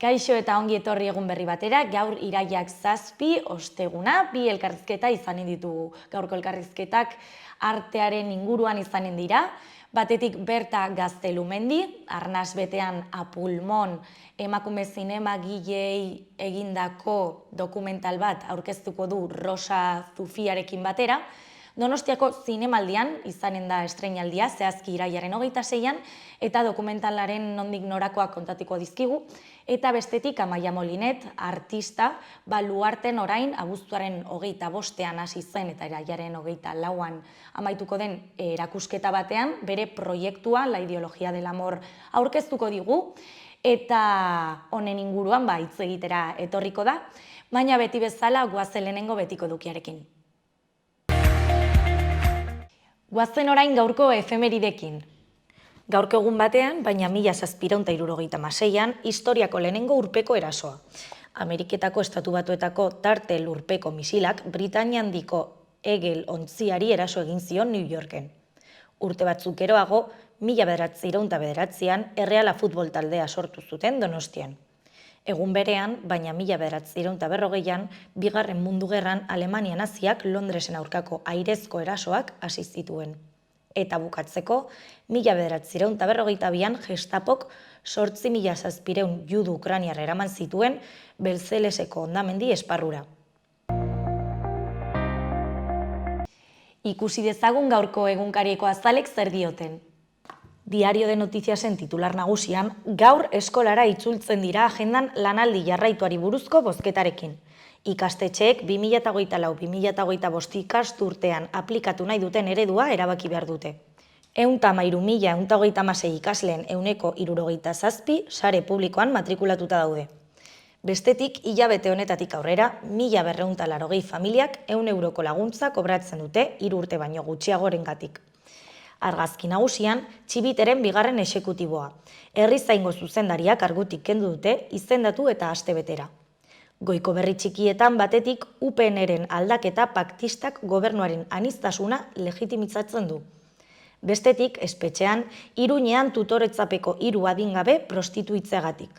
Kaixo eta ongi etorri egun berri batera, gaur iraiak 7, osteguna, 2 elkarrizketa izanen ditugu. Gaurko elkarrizketak artearen inguruan izanen dira. Batetik Berta Gaztelumendi, arnaz betean apulmon, emakume zinema gilei egindako dokumental bat aurkeztuko du Rosa Zufiarekin batera. Donostiako zinemaldian izanen da estreinaldia, zehazki iraiaren 26an, eta dokumentalaren nondik norakoak kontatuko dizkigu. Eta bestetik Amaia Molinet, artista, Luarten orain abuztuaren 25ean hasi zen eta iraiaren 24an amaituko den erakusketa batean, bere proiektua, La ideologia del amor, aurkeztuko digu, eta honen inguruan hitz egitera etorriko da, baina beti bezala goazen lehenengo betiko dukiarekin. Goazen orain gaurko efemeridekin. Gaurko egun batean, baina 1776an, historiako lehenengo urpeko erasoa. Ameriketako Estatu Batuetako Tartel urpeko misilak Britania handiko Egel ontziari eraso egin zion New Yorken. Urte batzuk geroago, 1909an, Erreala futbol taldea sortu zuten Donostian. Egun berean, baina 1940an, Bigarren Mundu Gerran Alemania naziak Londresen aurkako airezko erasoak hasi zituen. Eta bukatzeko, 1942an Gestapok 8.700 judu ukrainiar eraman zituen Belzeleseko hondamendi esparrura. Ikusi dezagun gaurko egunkarieko azalek zer dioten. Diario de Noticiasen titular nagusian, gaur eskolara itzultzen dira agendan lanaldi jarraituari buruzko bozketarekin. Ikastetxeek 2024-2025 ikasturtean aplikatu nahi duten eredua erabaki behar dute. 113.136 ikasleen 167 sare publikoan matrikulatuta daude. Bestetik, hilabete honetatik aurrera, 1.280 familiak 100 euroko laguntza kobratzen dute 3 urte baino gutxiagorengatik. Argazki nagusian, Txibiteren bigarren exekutiboa. Herrizaingo zuzendariak kargutik kendu dute izendatu eta astebetera. Goiko berri txikietan batetik UPNren aldaketa paktistak gobernuaren aniztasuna legitimizatzen du. Bestetik, espetxean, Iruñean tutoretzapeko 3 adingabe prostituitzeagatik.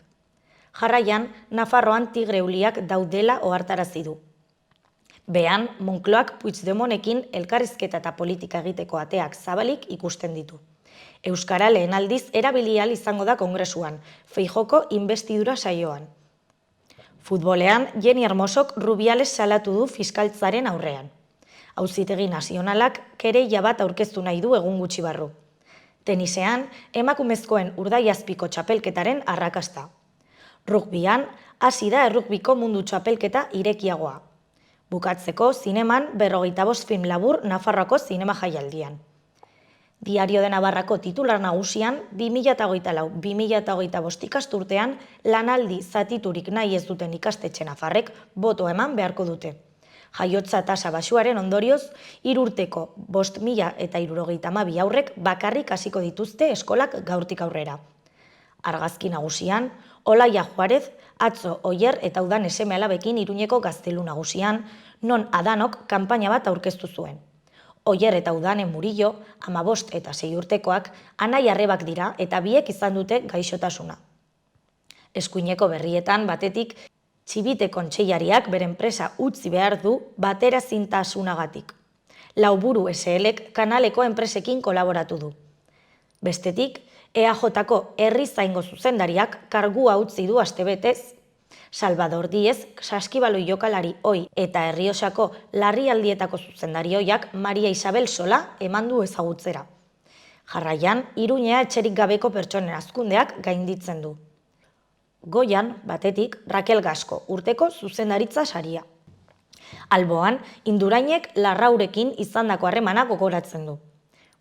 Jarraian, Nafarroan tigreuliak daudela ohartarazi du. Behan, Moncloak Puigdemontekin elkarrizketa eta politika egiteko ateak zabalik ikusten ditu. Euskara lehen aldiz erabili ahal izango da kongresuan, Feijoko inbestidura saioan. Futbolean, Jenni Hermosok Rubiales salatu du fiskaltzaren aurrean. Auzitegi nazionalak kereila bat aurkeztu nahi du egun gutxi barru. Tenisean, emakumezkoen urdaiazpiko txapelketaren arrakasta. Rugbyan, hasi da errugbiko mundu txapelketa irekiagoa. Bukatzeko, zineman 45 film labur Nafarroako zinema jaialdian. Diario de Navarrako titular nagusian, 2024-2025 ikasturtean lanaldi zatiturik nahi ez duten ikastetxe nafarrek boto eman beharko dute. Jaiotza tasa baxuaren ondorioz, 3 urteko 5.072 haurrek bakarrik hasiko dituzte eskolak gaurtik aurrera. Argazki nagusian, Olaia Juarez, atzo Oier eta Udan seme-alabekin Iruñeko Gaztelu nagusian, non Adanok kanpaina bat aurkeztu zuen. Oier eta Udanen Murillo, 15 eta 6 urtekoak, anai arrebak dira eta biek izan dute gaixotasuna. Eskuineko berrietan batetik, Txibite kontseilariak bere enpresa utzi behar du baterazintasunagatik. Lauburu SLek kanaleko enpresekin kolaboratu du. Bestetik, EAJko herrizaingo zuzendariak kargua utzi du astebetez. Salvador Díez, saskibaloi jokalari ohi eta Errioxako larrialdietako zuzendarioiak Maria Isabel Sola eman du ezagutzera. Jarraian, Iruñea etxerik gabeko pertsonen hazkundeak gainditzen du. Goian, batetik, Raquel Gasko, urteko zuzendaritza saria. Alboan, Indurainek Larraurekin izandako harremana gogoratzen du.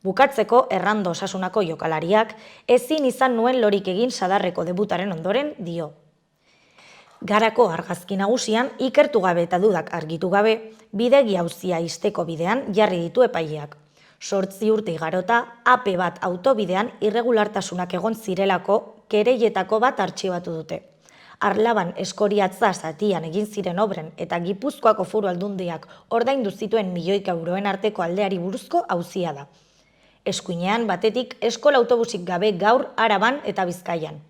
Bukatzeko, Errando osasunako jokalariak ezin izan nuen lorik egin sadarreko debutaren ondoren dio. Garako argazki nagusian, ikertu gabe eta dudak argitu gabe, bidegi auzia ixteko bidean jarri ditu epaileak. 8 urte igarota, AP bat autobidean irregulartasunak egon zirelako kereietako bat artxibatu dute. Arlaban Eskoriatza zatian egin ziren obren eta Gipuzkoako Foru Aldundiak ordaindu zituen milioika euroen arteko aldeari buruzko auzia da. Eskuinean batetik eskola autobusik gabe gaur Araban eta Bizkaian.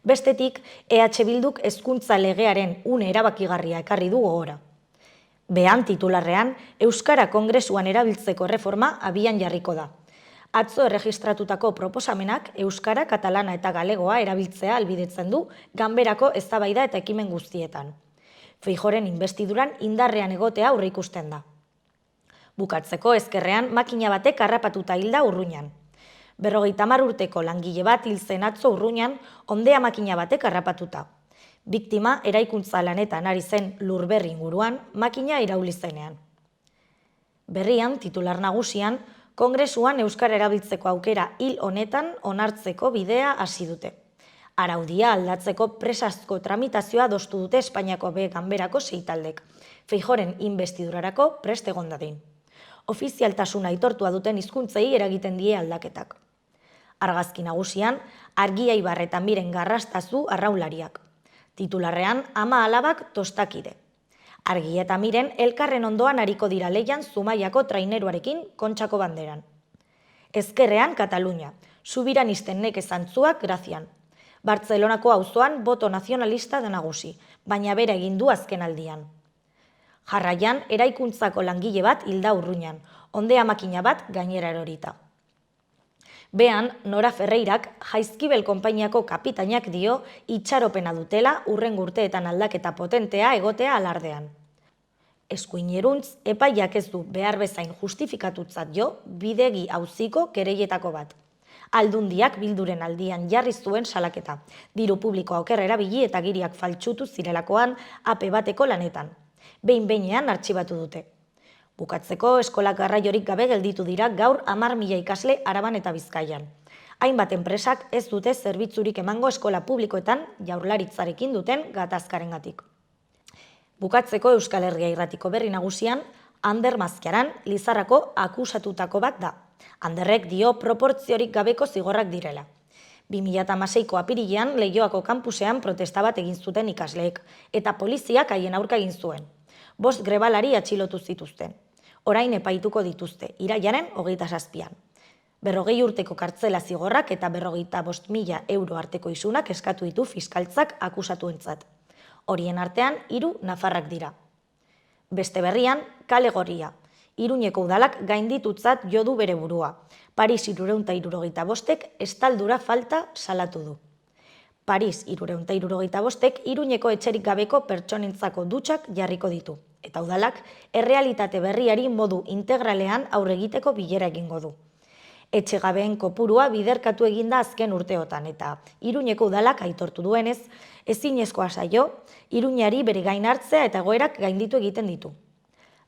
Bestetik, EH Bilduk hezkuntza legearen une erabakigarria ekarri du gogora. Behan titularrean, Euskara Kongresuan erabiltzeko erreforma abian jarriko da. Atzo erregistratutako proposamenak Euskara, Katalana eta Galegoa erabiltzea ahalbidetzen du ganberako eztabaida eta ekimen guztietan. Feijóoren inbestiduran indarrean egotea aurreikusten da. Bukatzeko ezkerrean makina batek harrapatuta hilda Urruñan. 50 urteko langile bat hil zen atzo Urruñan ondea makina batek harrapatuta. Biktima eraikuntza lanetan ari zen Lurberri inguruan makina irauli zenean. Berrian, titular nagusian, Kongresuan euskara erabiltzeko aukera hil honetan onartzeko bidea hasi dute. Araudia aldatzeko presazko tramitazioa adostu dute Espainiako ganberako 6 taldek. Feijóoren inbestidurarako prest egon dadin. Ofizialtasuna aitortua duten hizkuntzei eragiten die aldaketak. Argazki nagusian, Argia Ibar eta Miren Garrastazu arraunlariak. Titularrean, ama alabak tostakide. Argia eta Miren elkarren ondoan ariko dira leian Zumaiako traineruarekin Kontxako banderan. Ezkerrean Katalunia, subiranisten neke zantzuak Grazian. Bartzelonako auzoan boto nazionalista da nagusi, baina bera egin du azken aldian. Jarraian, eraikuntzako langile bat hilda Urruñan, ondea makina bat gainera erorita. Behan, Nora Ferreirak Jaizkibel konpainiako kapitainak dio itxaropena dutela hurrengo urteetan aldaketa potentea egotea alardean. Eskuineruntz, epaiak ez du behar bezain justifikatutzat jo bidegi auziko kereietako bat. Aldundiak Bilduren aldian jarri zuen salaketa, diru publikoa oker erabili eta giriak faltsutu zirelakoan ape bateko lanetan. Behin-behinean artxibatu dute. Bukatzeko, eskolak garraiorik gabe gelditu dira gaur 10.000 ikasle Araban eta Bizkaian. Hainbat enpresak ez dute zerbitzurik emango eskola publikoetan Jaurlaritzarekin duten gatazkarengatik. Bukatzeko, Euskal Herria Irratiko berri nagusian, Ander Mazkiaran Lizarrako akusatutako bat da. Anderrek dio proportziorik gabeko zigorrak direla. 2016ko apirilean Leioako kanpusean protesta bat egin zuten ikasleek, eta poliziak haien aurka egin zuen. 5 grebalari atxilotu zituzten. Orain epaituko dituzte, irailaren 27an. 40 urteko kartzela zigorrak eta 45.000 euro arteko isunak eskatu ditu fiskaltzak akusatuentzat. Horien artean 3 nafarrak dira. Beste berrian, Kale Gorria. Iruñeko udalak gainditutzat jo du bere burua. Paris 375ek estaldura falta salatu du. Paris 375ek Iruñeko etxerik gabeko pertsonentzako dutxak jarriko ditu. Eta udalak errealitate berriari modu integralean aurre egiteko bilera egingo du. Etxegabeen kopurua biderkatu eginda azken urteotan eta Iruñeko udalak aitortu duenez, ezinezkoa zaio, Iruñari bere gain hartzea eta egoerak gainditu egiten ditu.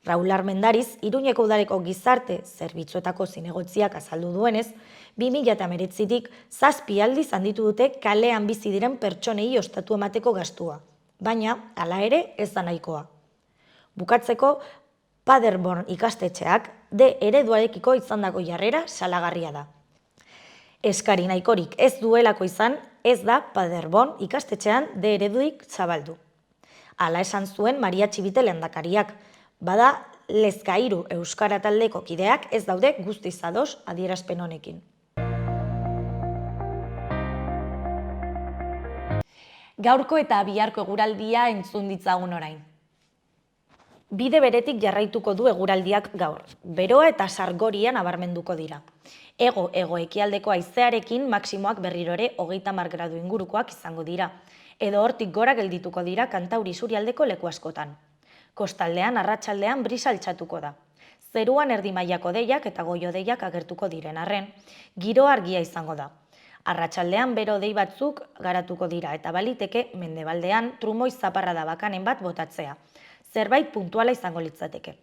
Raul Armendariz, Iruñeko udaleko gizarte zerbitzuetako zinegotziak azaldu duenez, 2019tik 7 aldiz handitu dute kalean bizi diren pertsonei ostatu emateko gastua, baina hala ere ez da nahikoa. Bukatzeko, Paderborn ikastetxeak D ereduarekiko izandako jarrera salagarria da. Eskari nahikorik ez duelako izan, ez da Paderborn ikastetxean D ereduik zabaldu. Hala esan zuen Maria Txibite lehendakariak, bada Lezkairu Euskara taldeko kideak ez daude guztiz ados adierazpen honekin. Gaurko eta biharko eguraldia entzun ditzagun orain. Bide beretik jarraituko du eguraldiak gaur, beroa eta sargoria nabarmenduko dira. Hego ekialdeko haizearekin maksimoak berriro ere 30 gradu ingurukoak izango dira, edo hortik gora geldituko dira Kantauri isurialdeko leku askotan. Kostaldean arratsaldean brisa altxatuko da. Zeruan erdi mailako hodeiak eta goi hodeiak agertuko diren arren, giro argia izango da. Arratsaldean bero hodei batzuk garatuko dira eta baliteke mendebaldean trumoi zaparrada bakanen bat botatzea. Zerbait puntuala izango litzateke.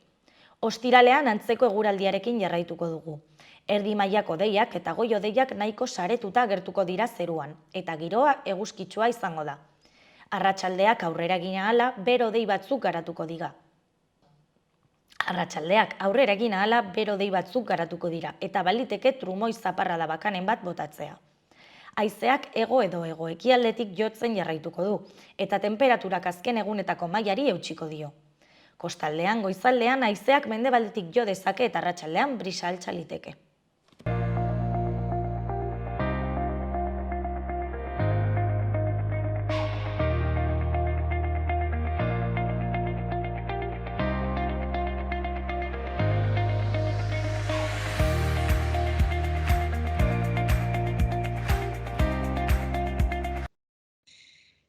Ostiralean antzeko eguraldiarekin jarraituko dugu. Erdi mailako hodeiak eta goi hodeiak nahiko saretuta agertuko dira zeruan, eta giroa eguzkitsua izango da. Arratsaldeak aurrera egin ahala, bero hodei batzuk garatuko dira. Eta baliteke trumoi zaparrada bakanen bat botatzea. Haizeak hego edo hego ekialdetik jotzen jarraituko du, eta tenperaturak azken egunetako mailari eutsiko dio. Kostaldean goizaldean haizeak mendebaldetik jo dezake eta arratsaldean brisa altxa liteke.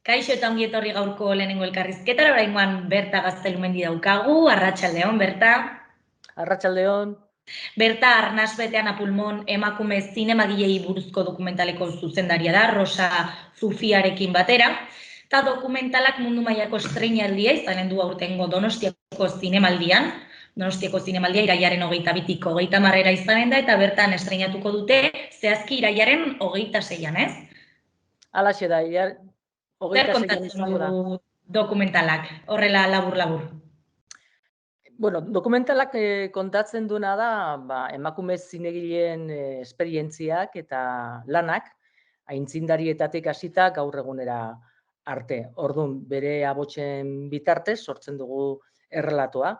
Kaixo eta ongi etorri gaurko lehenengo elkarrizketara, oraingoan Berta Gaztelumendi daukagu, arratsaldeon Berta. Arratsaldeon. Berta Arnasbetean apulmon emakume zinemagilei buruzko dokumentaleko zuzendaria da, Rosa Zufiarekin batera. Eta dokumentalak mundu mailako estreinaldia izanen du aurtengo Donostiako zinemaldian. Donostiako zinemaldia iraiaren 22-tik 30 izanen da, eta bertan estreinatuko dute, zehazki iraiaren 26-an, ez? Alaxe da, Zer kontatzen du dokumentalak, horrela labur-labur? Bueno, dokumentalak kontatzen duena da, emakume zinegileen esperientziak eta lanak, aintzindarietatik hasita gaur egunera arte. Orduan, bere abotsen bitartez sortzen dugu errelatoa.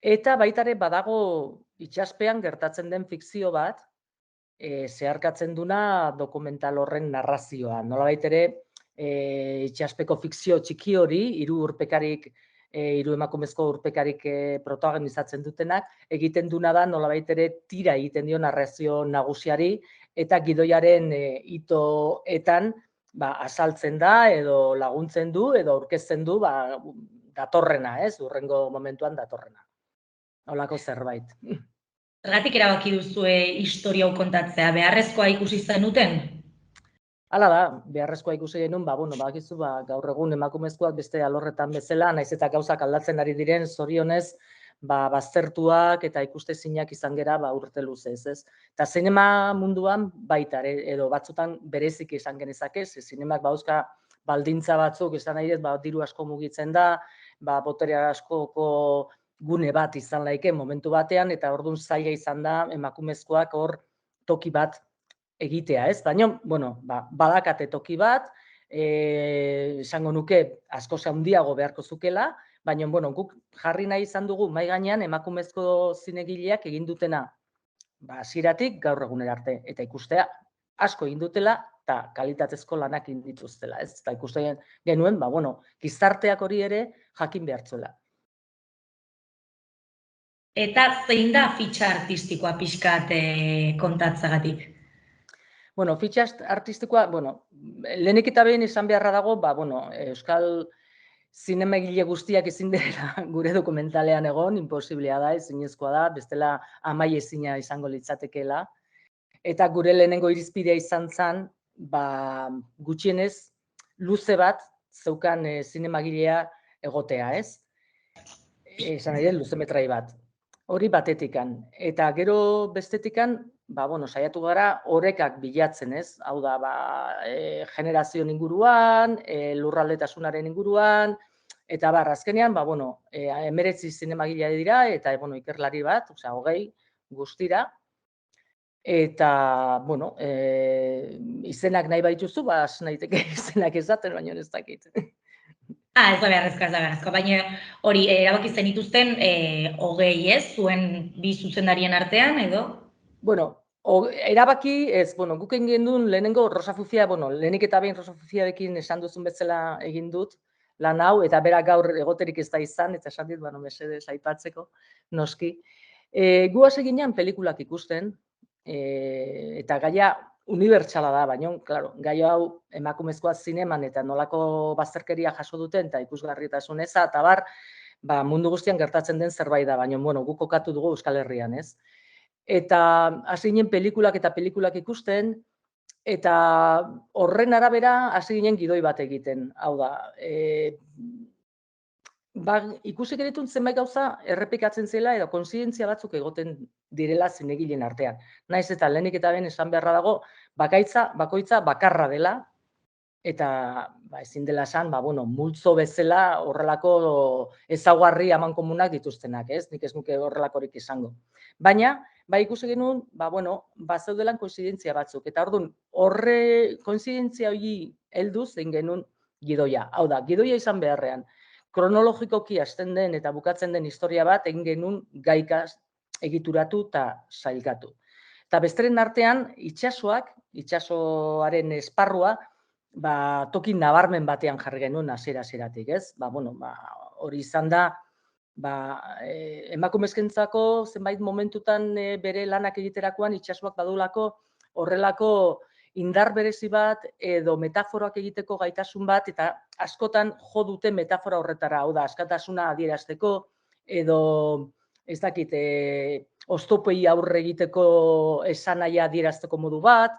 Eta baitare badago itsaspean gertatzen den fikzio bat, zeharkatzen duna dokumental horren narrazioa. Nolabait ere, itsaspeko fikzio txiki hori, hiru emakumezko urpekarik protagonizatzen dutenak, egiten duna da nolabait ere tira egiten dio narrazio nagusiari, eta gidoiaren hitoetan azaltzen da, edo laguntzen du, edo aurkezten du datorrena, hurrengo momentuan datorrena. Holako zerbait. Zergatik erabaki duzue historia hau kontatzea, beharrezkoa ikusi zenuten? Hala da, beharrezkoa ikusi genuen, badakizu gaur egun emakumezkoak beste alorretan bezala, naiz eta gauzak aldatzen ari diren, zorionez, baztertuak eta ikustezinak izan gera urte luzez, ez? Eta zinema munduan baita, edo batzutan berezik izan genezake, zinemak bauzka baldintza batzuk, izan nahi dut, diru asko mugitzen da, botere askoko gune bat izan laike momentu batean, eta orduan zaila izan da emakumezkoak hor toki bat egitea, ez? Baina, badakate toki bat, esango nuke asko handiago beharko zukela, baina, guk jarri nahi izan dugu mai gainean emakumezko zinegileak egin dutena hasieratik gaur egunera arte, eta ikustea asko egin dutela eta kalitatezko lanak egin dituztela, ez? Eta ikusten genuen, gizarteak hori ere jakin behartzuela. Eta zein da fitxa artistikoa pixkat kontatzagatik? Fitxa artistikoa, lehenik eta behin izan beharra dago, euskal zinemagile guztiak ezin dela gure dokumentalean egon, imposiblea da, ezinezkoa da, bestela amaiezina izango litzatekeela. Eta gure lehenengo irizpidea izan zen, gutxienez, luze bat zeukan zinemagilea egotea, ez? Esan nahi den, luzemetrai bat. Hori batetikan. Eta gero bestetikan, saiatu gara orekak bilatzen, ez? Hau da, generazioen inguruan, lurraldetasunaren inguruan, eta azkenean, 19 zinemagilea dira, eta ikerlari bat, 20 guztira. Eta, izenak nahi baituzu, naiteke izenak esaten, baina ez dakit. Ez da beharrezkoa, baina hori erabaki zenituzten 20, ez? Zuen bi zuzendarien artean, edo? Erabaki, ez, guk egin genuen lehenengo Rosa Zufia, lehenik eta behin Rosa Zufiarekin esan duzun bezala egin dut, lan hau, eta berak gaur egoterik ez da izan, eta esan dit, mesedez aipatzeko, noski. Gu hasi ginean pelikulak ikusten, eta gaia unibertsala da, baina, klaro, gai hau emakumezkoa zineman eta nolako bazterkeria jaso duten, eta ikusgarritasun eza, eta mundu guztian gertatzen den zerbait da, baina, guk kokatu dugu Euskal Herrian, ez? Eta hasi ginen pelikulak ikusten, eta horren arabera hasi ginen gidoi bat egiten. Hau da, ikusi genituen zenbait gauza errepikatzen zela edo kontzientzia batzuk egoten direla zinegileen artean. Naiz eta lehenik eta behin esan beharra dago, bakoitza bakarra dela, eta ezin dela esan, multzo bezala horrelako ezaugarri amankomunak dituztenak, ez? Nik ez nuke horrelakorik izango. Baina, ikusi genuen, bazeudelan koinzidentzia batzuk, eta orduan horre koinzidentzia hori helduz egin genuen gidoia. Hau da, gidoia izan beharrean, kronologikoki hasten den eta bukatzen den historia bat egin genuen gaikaz egituratu eta sailkatu. Eta besteren artean, itsasoaren esparrua, toki nabarmen batean jarri genuen hasiera-hasieratik, ez? Hori izan da, emakumezkentzako zenbait momentutan bere lanak egiterakoan itsasoak badulako horrelako indar berezi bat edo metaforak egiteko gaitasun bat, eta askotan jo dute metafora horretara, hau da, askatasuna adierazteko, edo ez dakit, oztopei aurre egiteko esanahia adierazteko modu bat,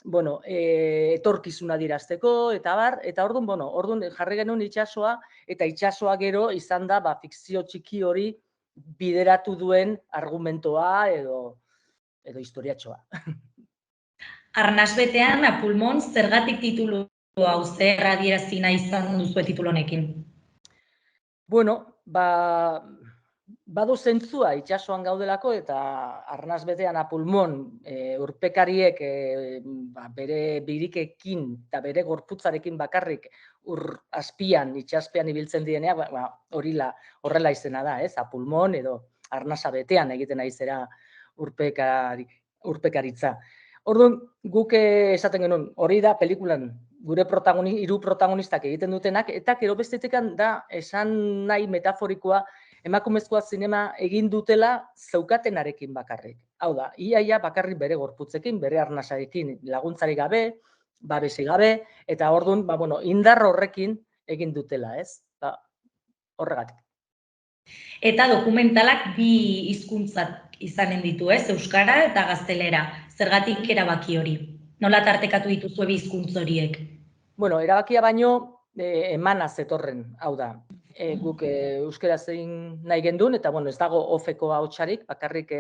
bueno, etorkizuna adierazteko, eta bar, eta orduan jarri genuen itsasoa, eta itsasoa gero izan da fikzio txiki hori bideratu duen argumentoa edo historiatxoa. Arnasbetean, Apulmon, zergatik titulu hau, zer adierazi nahi izan duzue titulu honekin? Bueno, badu zentzua itsasoan gaudelako, eta arnasbetean Apulmon urpekariek bere birikekin eta bere gorputzarekin bakarrik ur azpian, itsaspean ibiltzen dienea, horrela izena da, ez? Apulmon edo arnasa betean egiten ari zera urpekaritza. Orduan, guk esaten genuen, hori da pelikulan gure hiru protagonistak egiten dutenak, eta gero bestetik da esan nahi metaforikoa emakumezkoa zinema egin dutela zeukatenarekin bakarrik. Hau da, iaia bakarrik bere gorputzekin, bere arnasarekin, laguntzarik gabe, babesik gabe, eta orduan, indar horrekin egin dutela, ez? Horregatik. Eta dokumentalak bi hizkuntzak izanen ditu, ez? Euskara eta gaztelera. Zergatik erabaki hori? Nola tartekatu dituzue bi hizkuntz horiek? Bueno, erabakia baino emana zetorren, hau da. Guk euskaraz egin nahi gendun, eta ez dago ofeko hautsarik, bakarrik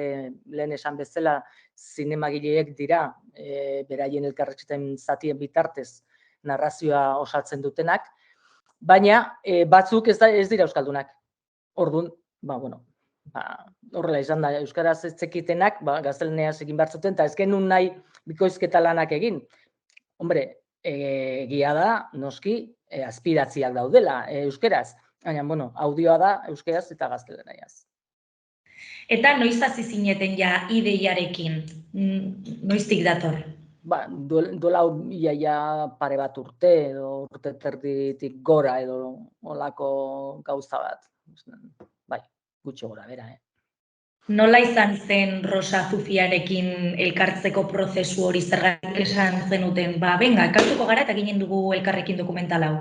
lehen esan bezala zinemagileek dira, beraien elkarrizketen zatien bitartez narrazioa osatzen dutenak, baina batzuk ez dira euskaldunak. Orduan, horrela izan da, euskaraz ez zekitenak, gaztelaniaz egin behar zuten, eta ez genuen nahi bikoizketa lanak egin. Hombre, egia da, noski, aspiratziak daudela euskaraz, baina, audioa da euskaraz eta gaztelaniaz. Eta noiz hasi zineten ja ideiarekin? Noiztik dator? Duela iaia pare bat urte, edo urte terditik gora, edo olako gauza bat. Bai, gutxi gora bera, Nola izan zen Rosa Zufiarekin elkartzeko prozesu hori, zergatik esan zenuten? Benga, elkartuko gara eta ginen dugu elkarrekin dokumental hau.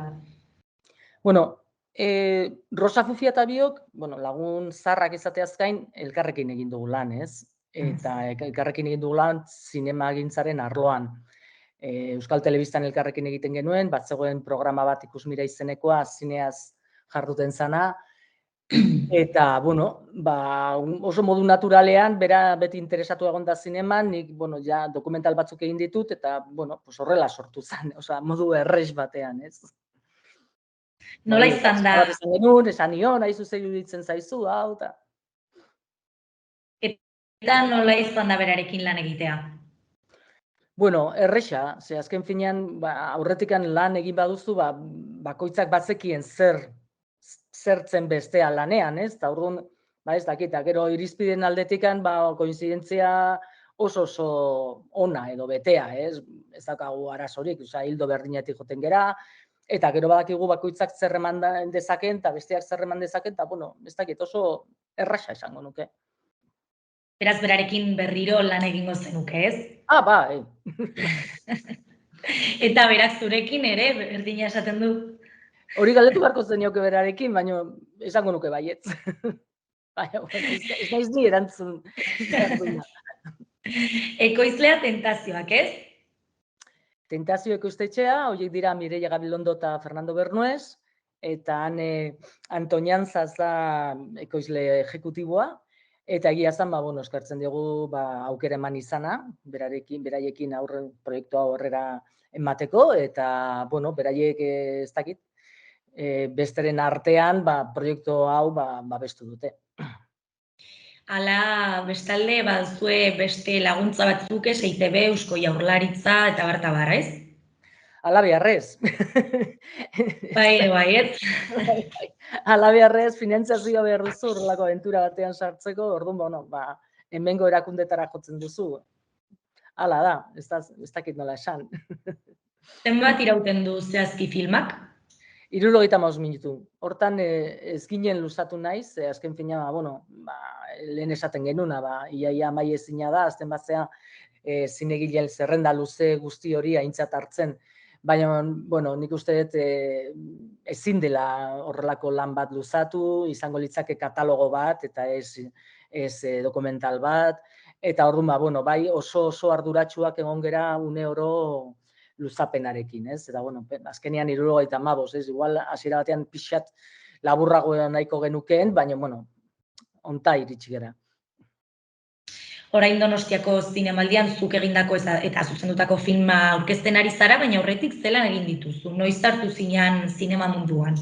Bueno, Rosa Zufia eta biok, lagun zarrak izateaz gain, elkarrekin egin dugu lan, ez? Eta elkarrekin egin dugu lan zinemagintzaren arloan. Euskal Telebistan elkarrekin egiten genuen, bat zegoen programa bat Ikusmira izenekoa, zineaz jarduten zana, eta, oso modu naturalean, bera beti interesatu egon da zineman, nik, ja dokumental batzuk egin ditut, eta, horrela sortu zen, modu errez batean, ez? Nola izan da? Esan genuen, esan nion, haizu zer iruditzen zaizu, hau, eta... Eta nola izan da berarekin lan egitea? Bueno, erresa, ze azken finean, aurretikan lan egin baduzu, bakoitzak batzekien zertzen bestea lanean, ez? Eta orduan, ez dakit, gero irizpideen aldetikan, koinzidentzia oso ona edo betea, ez? Ez daukagu arazorik, hildo berdinetik joten gera, eta gero badakigu bakoitzak zer eman dezaken, eta besteak zer eman dezaken, eta, ez dakit, oso errasa esango nuke. Beraz, berarekin berriro lan egingo zenuke, ez? Bai. Eta berak zurekin ere, berdina esaten du. Hori galdetu beharko zenioke berarekin, baina esango nuke baietz. Ez naiz ni erantzun. Ekoizlea Tentazioak, ez? Tentazio ekoiztetxea, horiek dira Mireia Gabilondo eta Fernando Bernuez, eta Antonianzaz da ekoizle ejekutiboa, eta egia zan, eskartzen dugu aukera eman izana, beraiekin aurre proiektua aurrera emateko, eta, beraiek ez dakit, besteren artean, proiektu hau babestu dute. Hala, bestalde, bazue beste laguntza batzuk ez, EITB, Eusko Jaurlaritza, eta bartabar, ez? Hala beharrez. Bai, ez? Hala beharrez, finantziazioa behar duzu, horrelako abentura batean sartzeko, orduan, hemengo erakundetara jotzen duzu. Hala da, ez dakit nola esan. Zenbat irauten du zehazki filmak? 75 minutu. Hortan ez ginen luzatu naiz, azken fina, lehen esaten genuna, iaia amai ezina da, azten batzea zinegileen zerrenda luze guzti hori aintzat hartzen. Baina, bueno, nik uste dut ezin dela horrelako lan bat luzatu, izango litzake katalogo bat, eta ez dokumental bat, eta orduan, bueno, bai oso arduratsuak egon gera une oro luzapenarekin, ez? Eta, bueno, azkenean 75, ez? Igual, hasiera batean pixat laburrago nahiko genukeen, baina, bueno, onta iritsi gera. Orain Donostiako zinemaldian zuk egindako eta zuzendutako filma aurkezten ari zara, baina aurretik zelan egin dituzu? Noiz sartu zinean zinema munduan?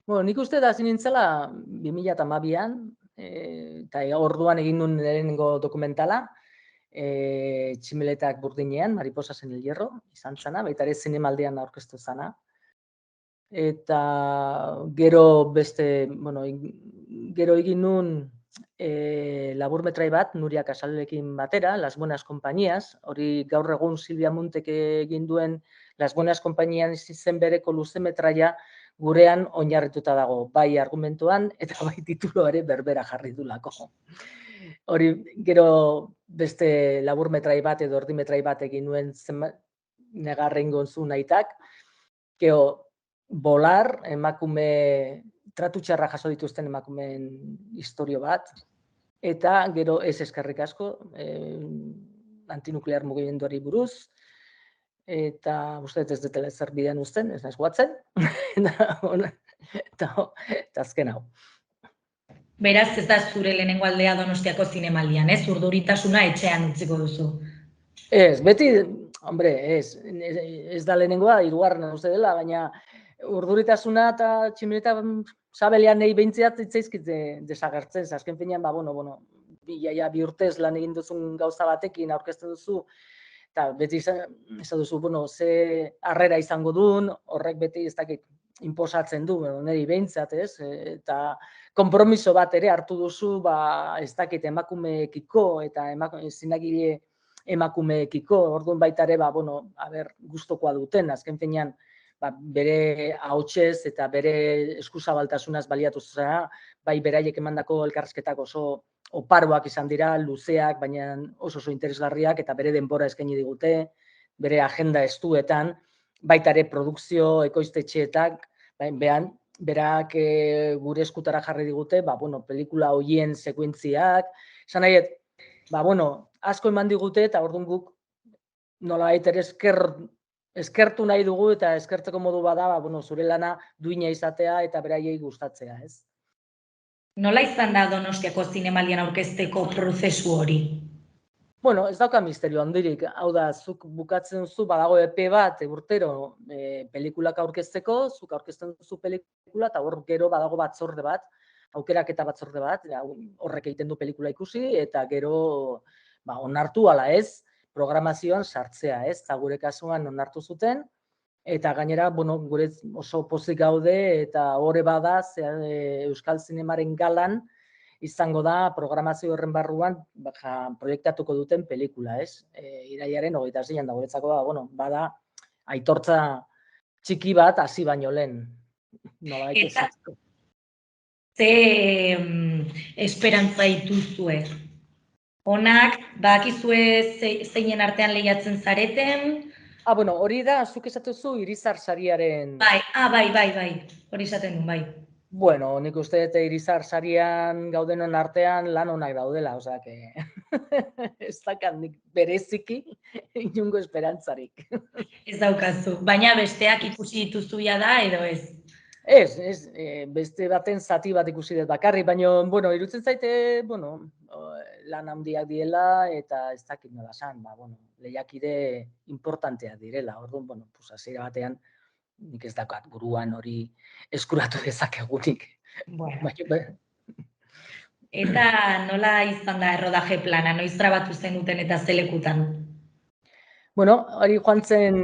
Bueno, nik uste da hasi nintzela 2012an, eta orduan egin nuen lehenengo dokumentala, Tximeletak Burdinean, Mariposas en el Hierro, izan zana, baita ere zinemaldian aurkeztu zana. Eta gero beste, bueno, gero egin nuen laburmetrai bat, Nuria Casalekin batera, Las Buenas Compañías, hori gaur egun Silvia Muntek egin duen Las Buenas Compañías izen bereko luzemetraia gurean oinarrituta dago, bai argumentuan eta bai titulo ere berbera jarri dulako. Hori gero beste laburmetrai bat edo erdimetrai bat egin nuen negarren gonzu nahitak, gero Bolar, emakume tratu txarra jaso dituzten emakumeen istorio bat, eta gero ez eskerrik asko, antinuklear mugimenduari buruz, eta uste ez dutela ezer bidean uzten, ez naiz guatzen, eta azken hau. Beraz, ez da zure lehenengo aldea Donostiako zinemaldian, ez? Urduritasuna etxean utziko duzu. Ez, beti, hombre, ez da lehenengoa, hirugarrena uste dela, baina urduritasuna eta Tximeleta sabelean nahi behintziat itzaizkit desagertzen, azken finean, bueno, bi urtez lan egin duzun gauza batekin aurkezten duzu, eta beti izan duzu, bueno, ze harrera izango duen, horrek beti ez dakit inposatzen du, niri behintzat, ez? Eta konpromiso bat ere hartu duzu, ez dakit emakumeekiko eta zinagile emakumeekiko, orduan baita ere, gustokoa duten, azken finean, bere ahotsez eta bere eskuzabaltasunaz baliatu zara, bai beraiek emandako elkarrizketak oso oparoak izan dira, luzeak, baina oso interesgarriak, eta bere denbora eskaini digute, bere agenda estuetan, baita ere produkzio ekoiztetxeetak, berak gure eskutara jarri digute, pelikula horien sekuentziak, esan nahi, asko eman digute, eta orduan guk nolabait ere eskertu nahi dugu, eta eskertzeko modu bada, zure lana duina izatea eta beraiei gustatzea, ez? Nola izan da Donostiako zinemaldian aurkezteko prozesu hori? Bueno, ez dauka misterio handirik, hau da, zuk bukatzen duzu, badago epe bat, urtero, pelikulak aurkezteko, zuk aurkezten duzu pelikula, eta hor gero badago batzorde bat, aukeraketa batzorde bat, horrek egiten du pelikula ikusi, eta gero onartu ala ez, programazioan sartzea, ez, eta gure kasuan onartu zuten, eta gainera, gure oso pozik gaude, eta horre bada, Euskal Zinemaren galan, izango da programazio horren barruan proiektatuko duten pelikula, ez? Irailaren 26an da, guretzako bada aitortza txiki bat hasi baino lehen. Ze esperantza dituzue? Onak, badakizue zeinen artean lehiatzen zareten? Hori da, zuk esatuzu Irizar sariaren... Bai, hori esaten du, bai. Bueno, nik uste dut Irizar sarian gaudenon artean lan onak daudela, osea, ez dakat nik bereziki inungo esperantzarik. Ez daukazu, baina besteak ikusi dituzuia da, edo ez? Ez, beste baten zati bat ikusi dut bakarrik, baina, irutzen zaite, lan handiak diela, eta ez dakit nola esan, lehiakide importanteak direla, orduan, hasiera batean, nik ez daukat buruan hori eskuratu dezakegunik. Eta nola izan da errodaje plana, noiz trabatu zenuten eta zelekutan? Hori joan zen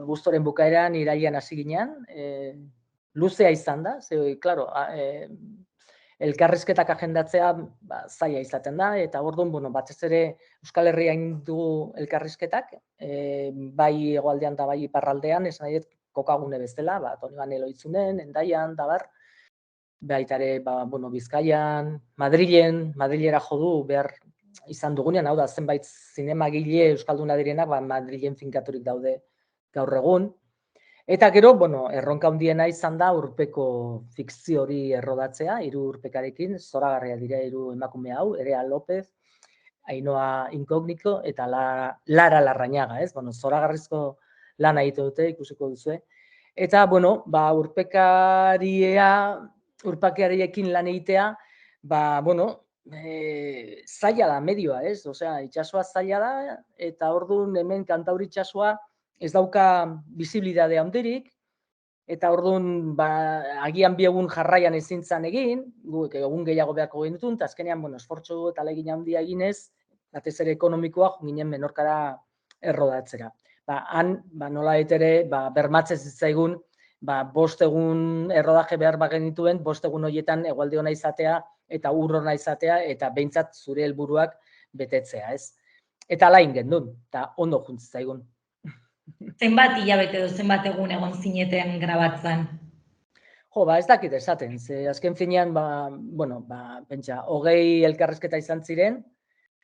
abuztuaren bukaeran irailean hasi ginen, luzea izan da, klaro, elkarrizketak agendatzea zaila izaten da, eta orduan, batez ere Euskal Herrian dugu elkarrizketak, bai hegoaldean eta bai iparraldean, esan nahi kokagune bezala, Toniban Eloitzunen, Hendaian, dabar, baita ere, Bizkaian, Madrilera jo du behar izan dugunean, hau da, zenbait zinemagile euskalduna direnak, Madrilen finkaturik daude gaur egun. Eta gero, erronka handiena izan da urpeko fikzio hori errodatzea, 3 urpekarekin, zoragarria dira 3 emakume hau, Erea López, Ainhoa Inkognito eta Lara Larrañaga, ez? Zoragarrizko lana egite dute, ikusiko duzue. Eta, urpakariarekin lan egitea, zaila da medioa, ez? Osea, itsasoa zaila da, eta orduan hemen Kantauri itsasoa ez dauka bisibilidade handirik, eta orduan agian 2 egun jarraian ezin zan egin, guk egun gehiago beharko genituen, eta azkenean, esfortzu eta ahalegin handia eginez, batez ere ekonomikoa, ginen Menorkara errodatzera. Han, nola ere, bermatzen zitzaigun, 5 egun errodaje behar bagenituen, 5 egun horietan egualde ona izatea, eta ur ona izatea, eta behintzat zure helburuak betetzea, ez? Eta ala egin gendun, eta ondo juntzen zaigun. Zenbat hilabete edo zenbat egun egon zineten grabatzen? Ez dakit esaten, ze azken finean, pentsa, 20 elkarrezketa izan ziren,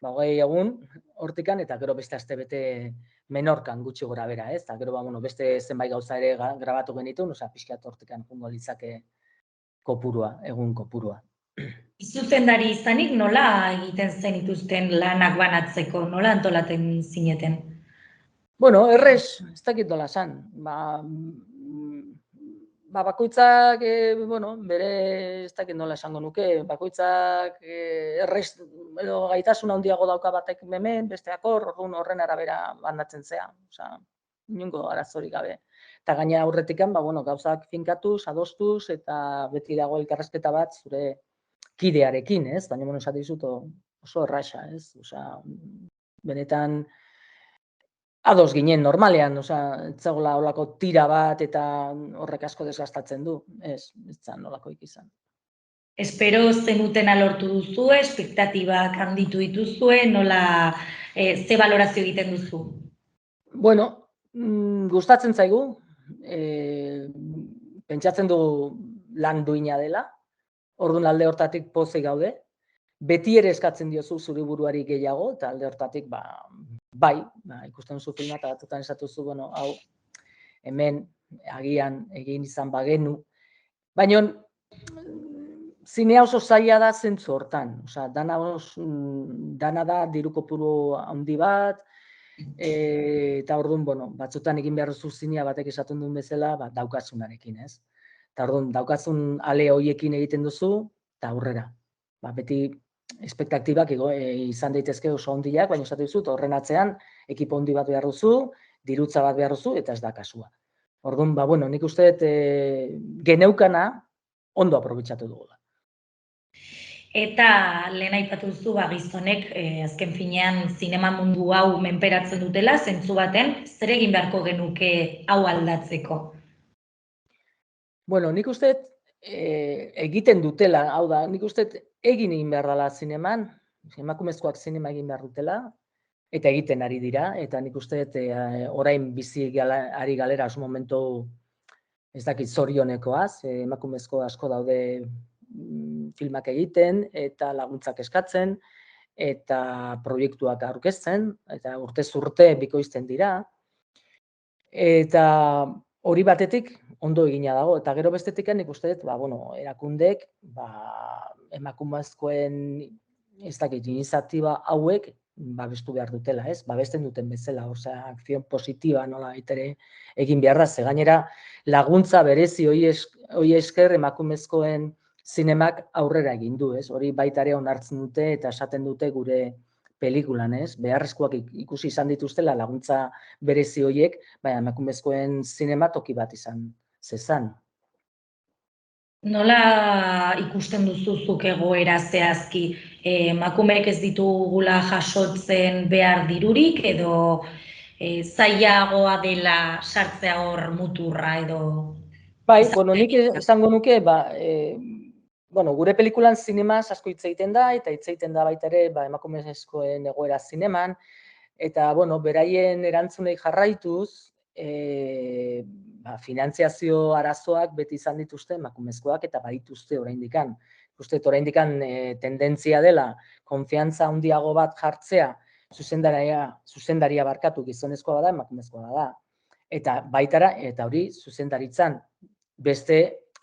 20 egun hortikan, eta gero beste astebete Menorkan gutxi gora bera, ez? Eta gero, beste zenbait gauza ere grabatu genituen, pixkat hortikan jungo litzake kopurua, egun kopurua. Zuzendari izanik nola egiten zenituzten lanak banatzeko, nola antolaten zineten? Errez, ez dakit nola esan. Bakoitzak, bere, ez dakit nola esango nuke, bakoitzak errez, edo gaitasun handiago dauka batek hemen, besteak orduan horren arabera banatzen zea. Inongo arazorik gabe. Eta gaina aurretikan, gauzak finkatuz, adostuz, eta beti dago elkarrezketa bat zure kidearekin, ez? Baina, esate dizut oso erraxa, ez? Benetan, ados ginen normalean, etzagola olako tira bat eta horrek asko desgastatzen du, ez zan olakoik izan. Espero zenutena lortu duzu, espektatibak handitu dituzue, nola ze balorazio egiten duzu? Gustatzen zaigu, pentsatzen dugu lan duina dela, orduan alde hortatik pozik gaude, beti ere eskatzen diozu zure buruari gehiago, eta alde hortatik, ikusten duzu filma, eta batzutan esatu zu, hau, hemen agian egin izan bagenu. Baina, zinea oso zaila da zentzu hortan. Dana da diru kopuru handi bat, eta orduan, batzutan egin behar duzu zinea batek esaten duen bezala, daukatzunarekin, ez? Eta orduan, daukazun ale horiekin egiten duzu, eta aurrera. Beti espektatibak izan daitezke oso handiak, baina esatu dizut, horren atzean, ekipo handi bat behar duzu, dirutza bat behar duzu, eta ez da kasua. Orduan, nik uste geneukana ondo aprobetxatu dugula. Eta lehen aipatu duzu gizonek azken finean zinema mundu hau menperatzen dutela, zentzu baten, zer egin beharko genuke hau aldatzeko? Nik uste egiten dutela, hau da, nik uste egin behar dela zineman, emakumezkoak zinema egin behar dutela, eta egiten ari dira, eta nik uste orain bizi ari galera oso momentu ez dakit zorionekoaz, emakumezko asko daude filmak egiten, eta laguntzak eskatzen, eta proiektuak aurkezten, eta urtez urte bikoizten dira, eta hori batetik ondo egina dago, eta gero bestetik nik uste dut, erakundek, emakumezkoen, ez dakit, iniziatiba hauek, babestu behar dutela, ez? Babesten duten bezala, akzion positiba nola ere egin behar da, ze gainera laguntza berezi hoi esker emakumezkoen zinemak aurrera egin du, ez? Hori baita ere onartzen dute eta esaten dute gure pelikulan, ez? Beharrezkoak ikusi izan dituztela laguntza berezi horiek, baina emakumezkoen zinema toki bat izan zezan. Nola ikusten duzuzuk egoera zehazki? Emakumeek ez ditugula jasotzen behar dirurik, edo zailagoa dela sartzea hor muturra, edo... Nik esango nuke, gure pelikulan zinemaz asko hitz egiten da, eta hitz egiten da baita ere emakumezkoen egoera zineman, eta beraien erantzunei jarraituz, finantziazio arazoak beti izan dituzte emakumezkoak eta badituzte oraindikan. uste oraindikan tendentzia dela konfiantza handiago bat jartzea zuzendaria barkatu gizonezkoa bada, emakumezkoa bada. Eta baitara, eta hori zuzendaritzan beste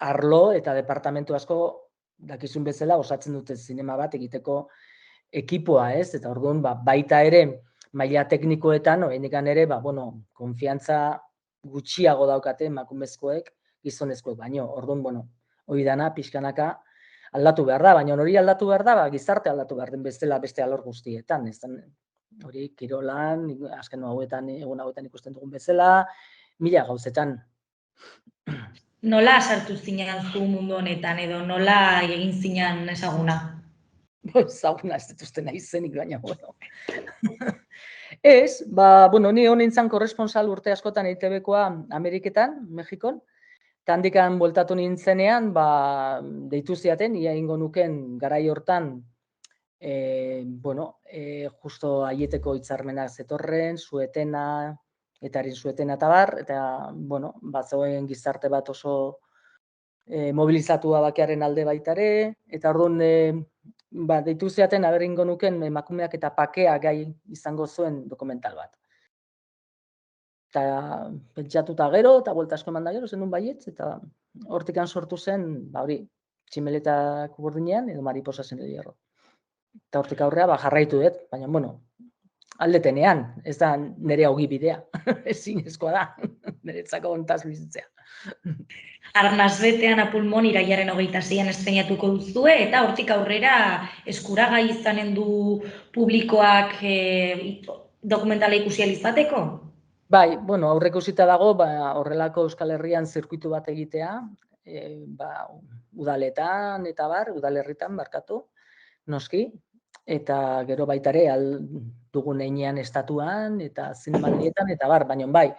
arlo eta departamentu asko dakizun bezala osatzen dute zinema bat egiteko ekipoa, ez? Eta orduan baita ere maila teknikoetan oraindikan ere konfiantza gutxiago daukate emakumezkoek gizonezkoek baino. Orduan, hori dana pixkanaka aldatu behar da, baina hori aldatu behar da, gizarte aldatu behar den bezala beste alor guztietan, ez? Hori kirolan, azken egun hauetan ikusten dugun bezala, mila gauzetan. Nola sartu zinean zu mundu honetan, edo nola egin zinean ezaguna? Ezaguna ez dituzte nahi zenik, baina, Ez, ni hon nintzen korresponsal urte askotan EITB-koa Ameriketan, Mexikon, eta handikan bueltatu nintzenean, deitu ziaten, ia ingo nuken garai hortan, justo aieteko hitzarmenak zetorren, suetena, eta harin suetena eta bar, eta, batzoen gizarte bat oso mobilizatua bakearen alde baitare, eta orduan, deitu ziaten, ingo nuken emakumeak eta pakea gai izango zuen dokumental bat. Eta pentsatuta gero, eta buelta asko eman da gero, zenun baietz, eta hortikan sortu zen, hori, tximeletak burdinean, edo mariposa zen hierro. Eta hortik aurrea, jarraitu dut, baina, aldetenean, ez da nire hogi bidea, ezinezkoa da, niretzako ontaz bizitzea. Arnasbetean apulmon iraiaren 26an estreinatuko duzue, eta hortik aurrera eskuragai izanen du publikoak dokumentala ikusi ahal izateko? Bai, aurreikusita dago, horrelako Euskal Herrian zirkuitu bat egitea, udaletan eta udalerritan barkatu, noski, eta gero baitare dugun heinean estatuan eta zinemalietan eta baina bai,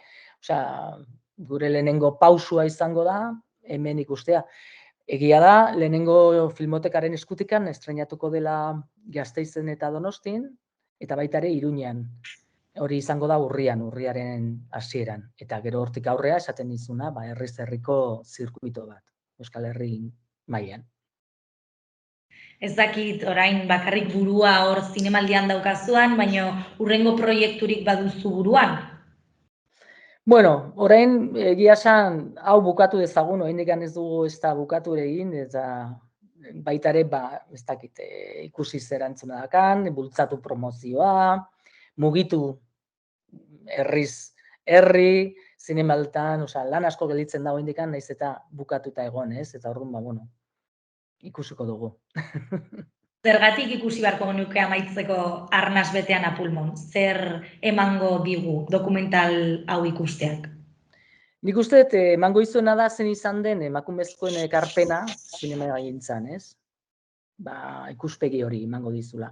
gure lehenengo pausua izango da, hemen ikustea. Egia da, lehenengo filmotekaren eskutikan estreinatuko dela Gasteizen eta Donostin, eta baitare Iruñean. Hori izango da urriaren hasieran. Eta gero hortik aurrea esaten dizuna, herriz herriko zirkuito bat, Euskal Herri mailan. Ez dakit orain bakarrik burua hor zinemaldian daukazuan, baina hurrengo proiekturik baduzu buruan? Orain egia esan hau bukatu dezagun, oraindik ez dugu ez da bukatu egin, eta baitare, ez dakit, ikusi zer antzuna dakan, bultzatu promozioa, mugitu herriz herri, zinemaltan, lan asko gelditzen dago indikan, naiz eta bukatuta egon, ez? Eta orduan, ikusiko dugu. Zergatik ikusi beharko genuke amaitzeko Arnasbetean apulmon? Zer emango digu dokumental hau ikusteak? Nik uste emango izuena da zen izan den emakumezkoen ekarpena zinemagintzan, ez? Ikuspegi hori emango dizula.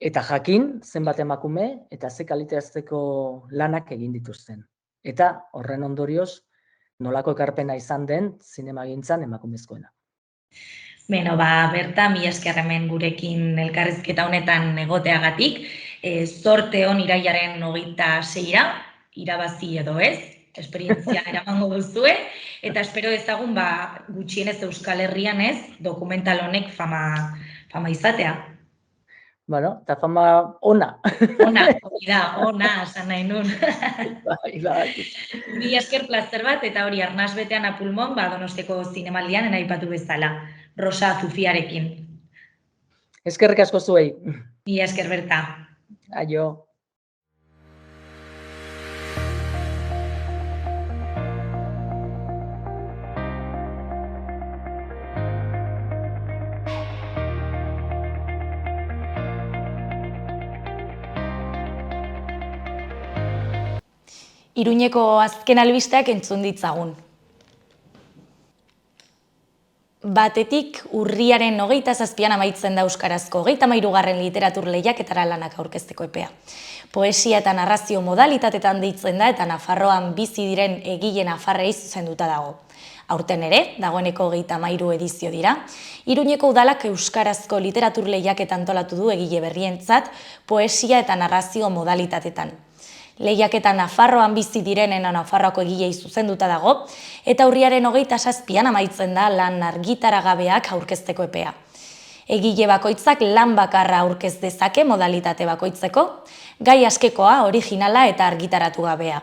Eta jakin, zenbat emakume, eta ze kalitatezko lanak egin dituzten. Eta horren ondorioz, nolako ekarpena izan den zinemagintzan emakumezkoena. Beno, Berta, mila esker hemen gurekin elkarrizketa honetan egoteagatik. Zorte hon iraiaren 26ra, irabazi edo ez, esperientzia eramango duzue, eta espero ezagun gutxienez Euskal Herrian ez, dokumental honek fama izatea. Eta fama ona. Ona, esan nahi nun. Mila esker plazer bat, eta hori Arnasbetean apulmon, Donosteko zinemaldian aipatu bezala, Rosa Zufiarekin. Eskerrik asko zuei. Mila esker, Berta. Aio. Iruñeko azken albisteak entzun ditzagun. Batetik, urriaren 27an amaitzen da euskarazko 33. literatur lehiaketara lanak aurkezteko epea. Poesia eta narrazio modalitatetan deitzen da eta Nafarroan bizi diren egile nafarrei zuzenduta dago. Aurten ere, dagoeneko 33 edizio dira, Iruñeko udalak euskarazko literatur lehiaketa antolatu du egile berrientzat, poesia eta narrazio modalitatetan. Lehiaketa Nafarroan bizi direnen Nafarroako egilei zuzenduta dago, eta urriaren 27an amaitzen da lan argitaragabeak aurkezteko epea. Egile bakoitzak lan bakarra aurkez dezake modalitate bakoitzeko, gai askekoa, originala eta argitaratu gabea.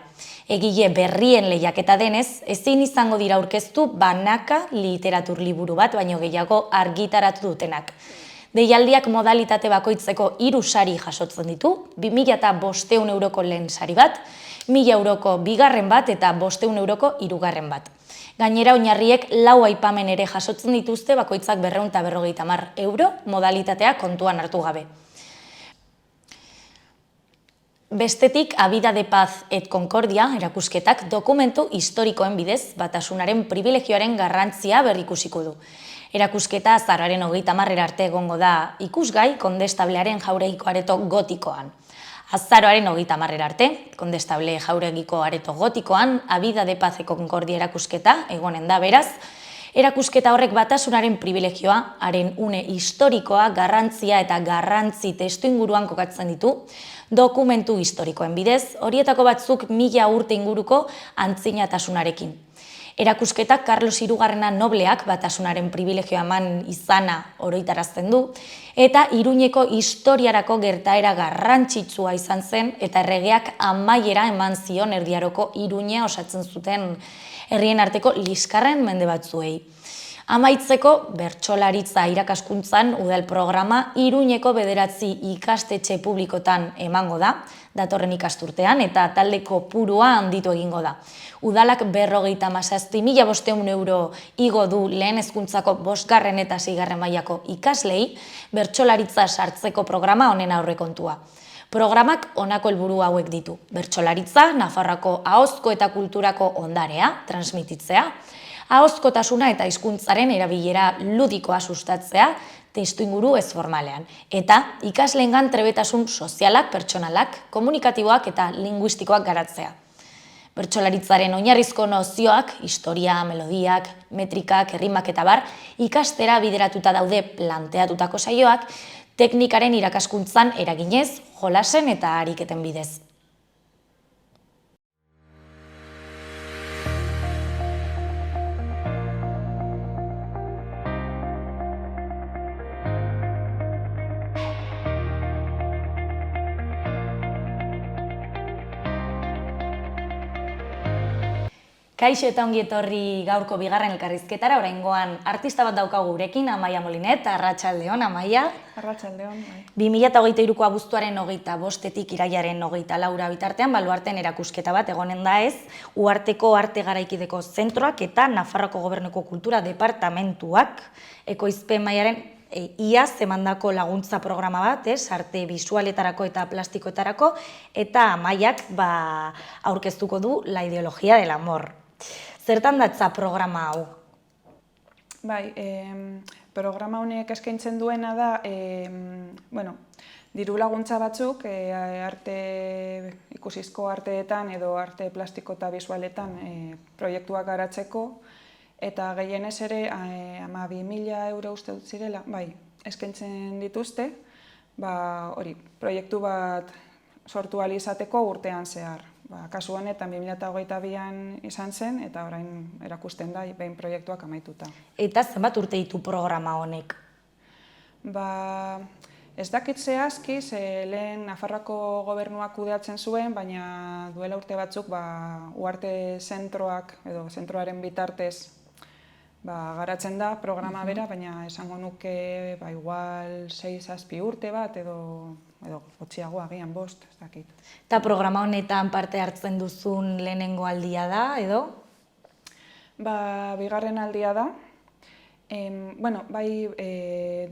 Egile berrien lehiaketa denez, ezin izango dira aurkeztu banaka literatur liburu bat, baino gehiago argitaratu dutenak. Deialdiak modalitate bakoitzeko 3 sari jasotzen ditu, 2.500 euroko lehen sari bat, 1.000 euroko bigarren bat eta 500 euroko hirugarren bat. Gainera, oinarriek 4 aipamen ere jasotzen dituzte bakoitzak 250 euro modalitatea kontuan hartu gabe. Bestetik, A vida de paz et concordia erakusketak dokumentu historikoen bidez batasunaren privilegioaren garrantzia berrikusiko du. Erakusketa azaroaren 30 arte egongo da ikusgai Kondestablearen jauregiko areto gotikoan. Azaroaren 30 arte, Kondestable jauregiko areto gotikoan, A vida de paz et concordia erakusketa egonen da beraz. Erakusketa horrek batasunaren privilegioa, haren une historikoa, garrantzia eta garrantzi testuinguruan kokatzen ditu, dokumentu historikoen bidez, horietako batzuk 1000 urte inguruko antzinatasunarekin. Erakusketak Carlos III nobleak batasunaren privilegioa eman izana oroitarazten du, eta Iruñeko historiarako gertaera garrantzitsua izan zen, eta erregeak amaiera eman zion Erdi Aroko Iruña osatzen zuten herrien arteko liskarren mende batzuei. Amaitzeko, bertsolaritza irakaskuntzan udal programa Iruñeko 9 ikastetxe publikotan emango da, datorren ikasturtean, eta talde kopurua handitu egingo da. Udalak 57.500 euro igo du lehen hezkuntzako 5. eta 6. mailako ikaslei bertsolaritza sartzeko programa honen aurrekontua. Programak honako helburu hauek ditu: bertsolaritza, Nafarroako ahozko eta kulturako ondarea, transmititzea, ahozkotasuna eta hizkuntzaren erabilera ludikoa sustatzea, testuinguru ez formalean, eta ikasleengan trebetasun sozialak, pertsonalak, komunikatiboak eta linguistikoak garatzea. Bertsolaritzaren oinarrizko nozioak, historia, melodiak, metrikak, errimak eta bar, ikastera bideratuta daude planteatutako saioak, teknikaren irakaskuntzan eraginez, jolasen eta ariketen bidez. Kaixo eta ongi etorri gaurko bigarren elkarrizketara, oraingoan artista bat daukagu gurekin, Amaia Molinet, arratsaldeon, Amaia. Arratsaldeon, bai. 2023ko abuztuaren 25etik irailaren 24 bitartean Baluarten erakusketa bat egonen da ez, Uharteko Arte Garaikideko Zentroak eta Nafarroako Gobernuko Kultura Departamentuak ekoizpen mailaren iaz emandako laguntza programa bat, arte bisualetarako eta plastikoetarako, eta Amaiak aurkeztuko du La ideologia del amor. Zertan datza programa hau? Bai, programa honek eskaintzen duena da, diru laguntza batzuk, ikusizko arteetan edo arte plastiko eta bisualetan proiektuak garatzeko, eta gehienez ere 12.000 euro uste dut zirela, bai, eskaintzen dituzte, proiektu bat sortu ahal izateko urtean zehar. Kasu honetan 2022an izan zen, eta orain erakusten da, behin proiektuak amaituta. Eta zenbat urte ditu programa honek? Ez dakit zehazki, lehen Nafarroako Gobernuak kudeatzen zuen, baina duela urte batzuk Uharte zentroak edo zentroaren bitartez garatzen da programa bera, baina esango nuke igual 6-7 urte bat edo gutxiago agian 5, ez dakit. Eta programa honetan parte hartzen duzun lehenengo aldia da, edo? Bigarren aldia da.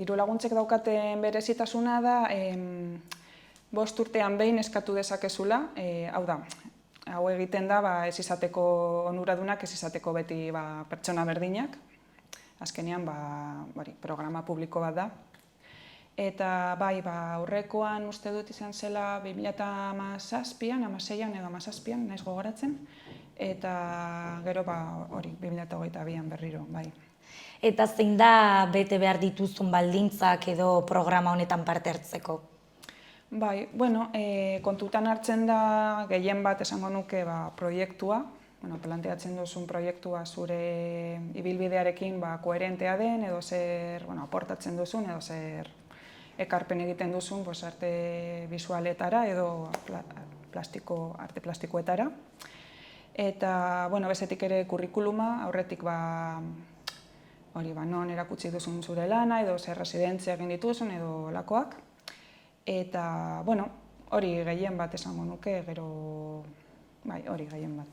Diru laguntzek daukaten berezitasuna da 5 urtean behin eskatu dezakezula, hau egiten da ez izateko onuradunak, ez izateko beti pertsona berdinak, azkenean programa publiko bat da. Eta aurrekoan uste dut izan zela 2017an, 2016an edo 2017an, naiz gogoratzen, eta gero 2022an berriro, bai. Eta zein da bete behar dituzun baldintzak edo programa honetan parte hartzeko? Bai, bueno, kontutan hartzen da gehien bat esango nuke proiektua, planteatzen duzun proiektua zure ibilbidearekin koherentea den, edo zer aportatzen duzun, edo zer ekarpen egiten duzun arte bisualetara edo arte plastikoetara. Eta, bezetik ere kurrikuluma, aurretik non erakutsi duzun zure lana, edo zer residentzia egin dituzun, edo lakoak. Eta, hori gehien bat esango nuke, gero, hori gehien bat.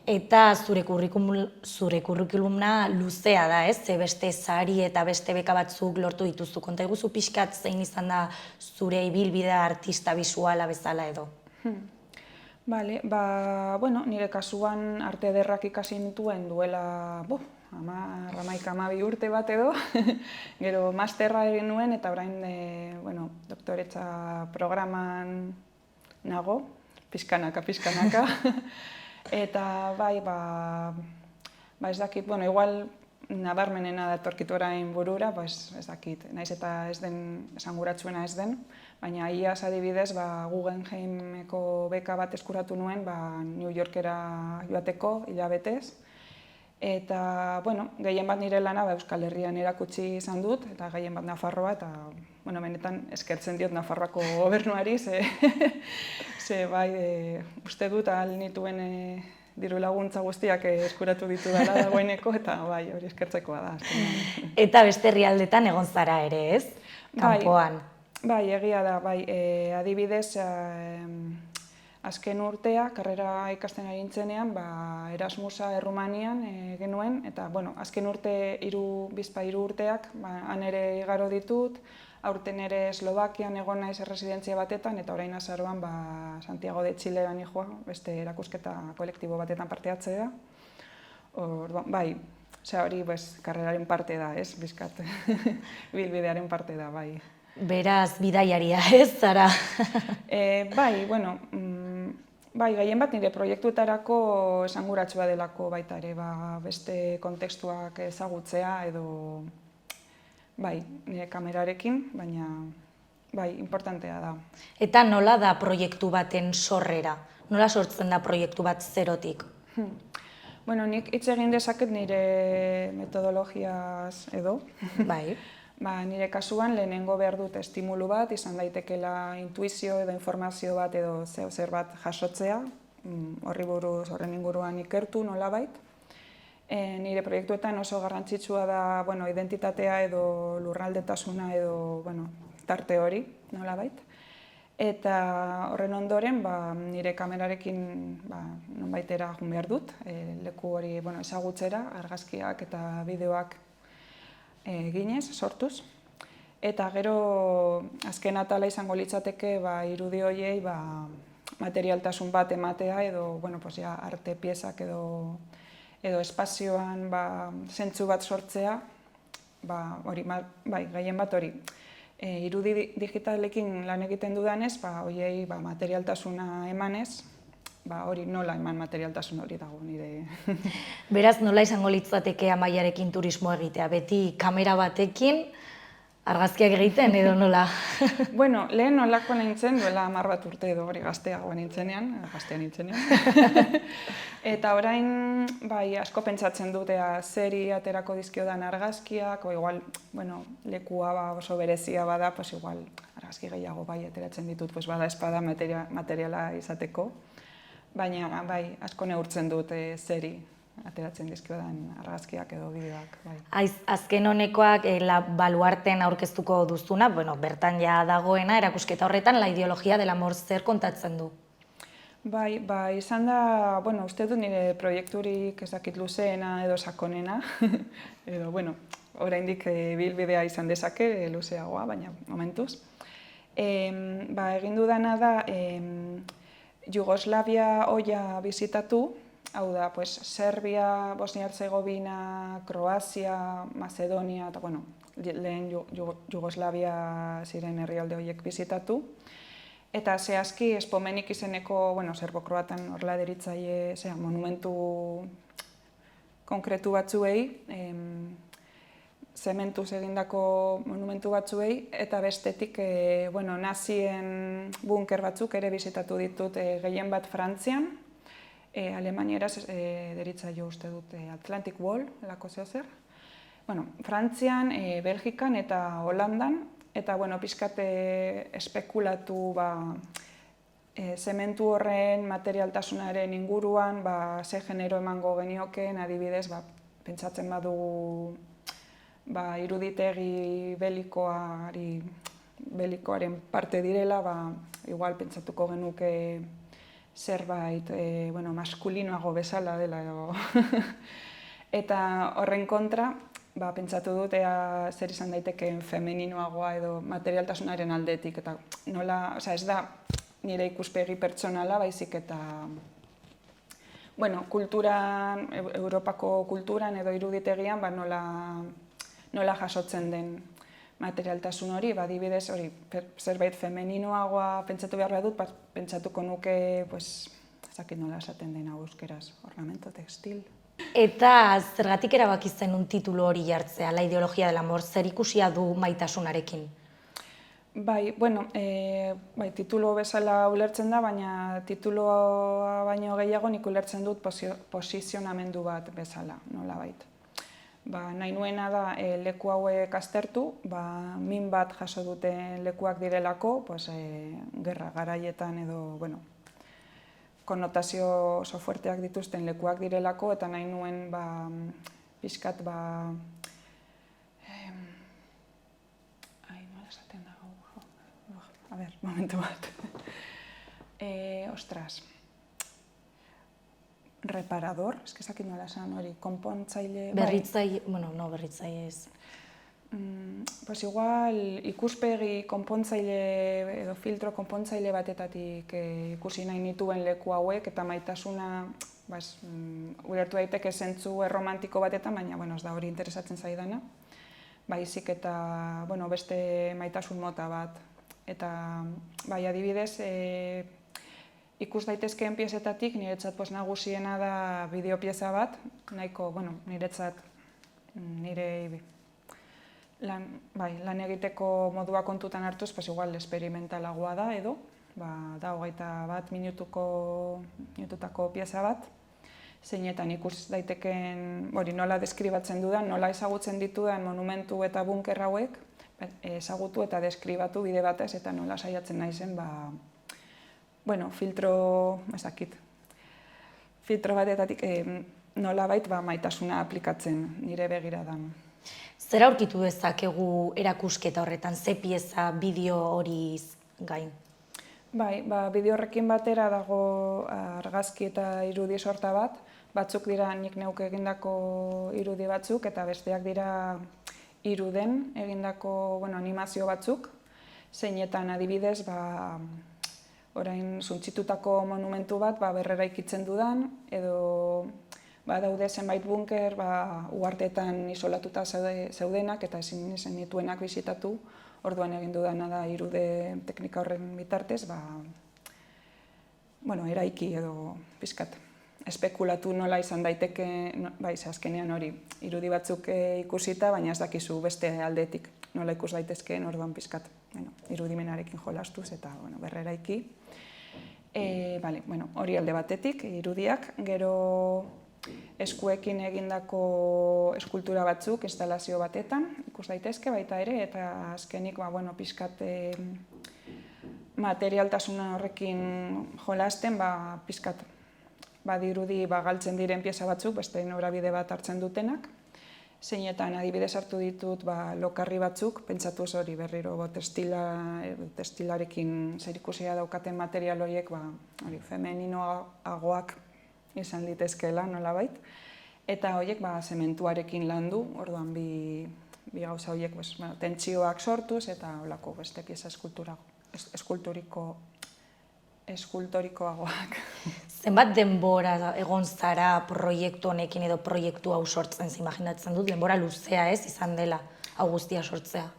Eta zure kurrikulumna luzea da, ez? Ze beste sari eta beste beka batzuk lortu dituzu. Konta iguzu pixkat zein izan da zure ibilbidea artista bisuala bezala edo? Bale, nire kasuan arte ederrak ikasi nituen duela 11-12 urte bat edo, gero masterra egin nuen eta orain doktoretza programan nago, pixkanaka. Eta ez dakit, igual nabarmenena datorkit orain burura, ez dakit, naiz eta ez den esanguratsuena ez den, baina iaz adibidez Guggenheimeko beka bat eskuratu nuen New Yorkera joateko hilabetez. Eta, gehien bat nire lana Euskal Herrian erakutsi izan dut, eta gehien bat Nafarroa, eta benetan eskertzen diot Nafarroako gobernuari, ze uste dut ahal nituen diru laguntza guztiak eskuratu ditu dela dagoeneko, eta hori eskertzekoa da. Eta beste herrialdetan egon zara ere, ez? Kanpoan. Bai, egia da, adibidez, azken urtea, karrera ikasten ari nintzenean, Erasmusa Errumanian genuen, eta azken urte, hiru urteak, han ere igaro ditut, aurten ere Eslovakian egon naiz erresidentzia batetan, eta orain azaroan Santiago de Chilean joa, beste erakusketa kolektibo batetan parte hartzea. Hori, karreraren parte da, ez, bizkat, bilbidearen parte da, bai. Beraz, bidaiaria, ez, zara? Gehien bat nire proiektuetarako esanguratsua delako baita ere, beste kontekstuak ezagutzea edo, nire kamerarekin, baina, importantea da. Eta nola da proiektu baten sorrera? Nola sortzen da proiektu bat zerotik? Nik hitz egin dezaket nire metodologiaz edo. Bai. Nire kasuan lehenengo behar dut estimulu bat, izan daitekela intuizio edo informazio bat edo zer bat jasotzea, horren inguruan ikertu nolabait. Nire proiektuetan oso garrantzitsua da identitatea edo lurraldetasuna edo tarte hori nolabait. Eta horren ondoren nire kamerarekin nonbaitera joan behar dut, leku hori ezagutzera, argazkiak eta bideoak eginez, sortuz. Eta gero azken atala izango litzateke irudi horiei materialtasun bat ematea edo arte piezak edo espazioan zentzu bat sortzea, gehien bat hori. Irudi digitalekin lan egiten dudanez, horiei materialtasuna emanez, hori nola eman materialtasun hori dago nire. Beraz, nola izango litzateke Amaiarekin turismo egitea? Beti kamera batekin argazkiak egiten edo nola? Lehen nolako nintzen, duela 10 bat urte edo hori gazteagoa nintzenean. Eta orain, asko pentsatzen dutea zeri aterako dizkiodan argazkiak, o igual, lekua oso berezia bada, igual argazki gehiago ateratzen ditut, bada espada materiala izateko. Baina, asko neurtzen dut zeri ateratzen dizkiodan argazkiak edo bideoak. Azken honekoak baluarten aurkeztuko duzuna, bertan ja dagoena, erakusketa horretan, la ideologia del amor zer kontatzen du? Izan da, uste dut nire proiekturik ezakit luzeena edo sakonena, edo, oraindik bilbidea izan dezake, luzeagoa, baina momentuz. Egin dudana da, Jugoslavia oia bizitatu, hau da, Serbia, Bosnia-Herzegovina, Kroazia, Macedonia, eta lehen Jugoslavia ziren herrialde horiek bizitatu. Eta zehazki Espomenik izeneko, serbo-kroatan horrela deritzaile monumentu konkretu batzuei, zementuz egindako monumentu batzuei, eta bestetik nazien bunker batzuk ere bizitatu ditut, gehien bat Frantzian, alemanieraz deritzaio uste dut Atlantic Wall, lako zehozer. Frantzian, Belgikan eta Holandan, eta pixkat espekulatu zementu horren materialtasunaren inguruan, ze genero emango genioken, adibidez, pentsatzen badugu iruditegi belikoaren parte direla, igual pentsatuko genuke zerbait maskulinoago bezala dela edo. Eta horren kontra, pentsatu dut zer izan daitekeen femeninoagoa edo materialtasunaren aldetik, eta nola, ez da nire ikuspegi pertsonala, baizik eta kulturan, Europako kulturan edo iruditegian nola jasotzen den materialtasun hori, adibidez hori zerbait femeninoagoa pentsatu behar dut, pentsatuko nuke, ezakit nola esaten den euskeraz, ornamento textil. Eta zergatik erabaki zenuen titulu hori jartzea, La ideologia del amor, zer ikusia du maitasunarekin? Titulu bezala ulertzen da, baina titulua baino gehiago nik ulertzen dut posizionamendu bat bezala, nolabait. Nahi nuena da leku hauek aztertu, min bat jaso duten lekuak direlako, gerra garaietan edo, konnotazio oso fuerteak dituzten lekuak direlako, eta nahi nuen pixkat momentu bat. Reparador, ezakit nola esan hori, konpontzaile... Berritzaile, berritzaile ez. Igual ikuspegi konpontzaile edo filtro konpontzaile batetatik ikusi nahi nituen leku hauek, eta maitasuna ulertu daiteke zentzu erromantiko batetan, baina ez da hori interesatzen zaidana. Baizik eta beste maitasun mota bat. Eta adibidez, ikus daitezkeen piezetatik niretzat nagusiena da bideopieza bat, nahiko, niretzat nire lan egiteko modua kontutan hartuz, igual esperimentalagoa da edo, da 21 minututako pieza bat, zeinetan ikus daiteken, nola deskribatzen dudan, nola ezagutzen ditudan monumentu eta bunker hauek, ezagutu eta deskribatu bide batez, eta nola saiatzen naizen, filtro batetatik nolabait maitasuna aplikatzen nire begiradan. Zer aurkitu dezakegu erakusketa horretan, ze pieza bideo hori gain? Bideo horrekin batera dago argazki eta irudi sorta bat, batzuk dira nik neuk egindako irudi batzuk, eta besteak dira iruden egindako animazio batzuk, zeinetan adibidez, orain suntsitutako monumentu bat berreraikitzen dudan, edo daude zenbait bunker uharteetan isolatuta zeudenak eta ezin nituenak bisitatu, orduan egin dudana da irude teknika horren bitartez, eraiki edo pixkat espekulatu nola izan daiteke, azkenean hori irudi batzuk ikusita, baina ez dakizu beste aldetik nola ikus daitezkeen, orduan pixkat irudimenarekin jolastuz eta berreraiki. Hori alde batetik, irudiak, gero eskuekin egindako eskultura batzuk instalazio batetan ikus daitezke baita ere, eta azkenik pixkat materialtasun horrekin jolasten, pixkat badirudi galtzen diren pieza batzuk, beste norabide bat hartzen dutenak, zeinetan adibidez hartu ditut lokarri batzuk, pentsatuz hori berriro textilarekin zerikusia daukaten material horiek femeninoagoak izan litezkeela nolabait, eta horiek zementuarekin landu, orduan bi gauza horiek tentsioak sortuz eta holako beste pieza eskultorikoagoak. Zenbat denbora egon zara proiektu honekin edo proiektu hau sortzen, imaginatzen dut, denbora luzea ez izan dela hau guztia sortzea?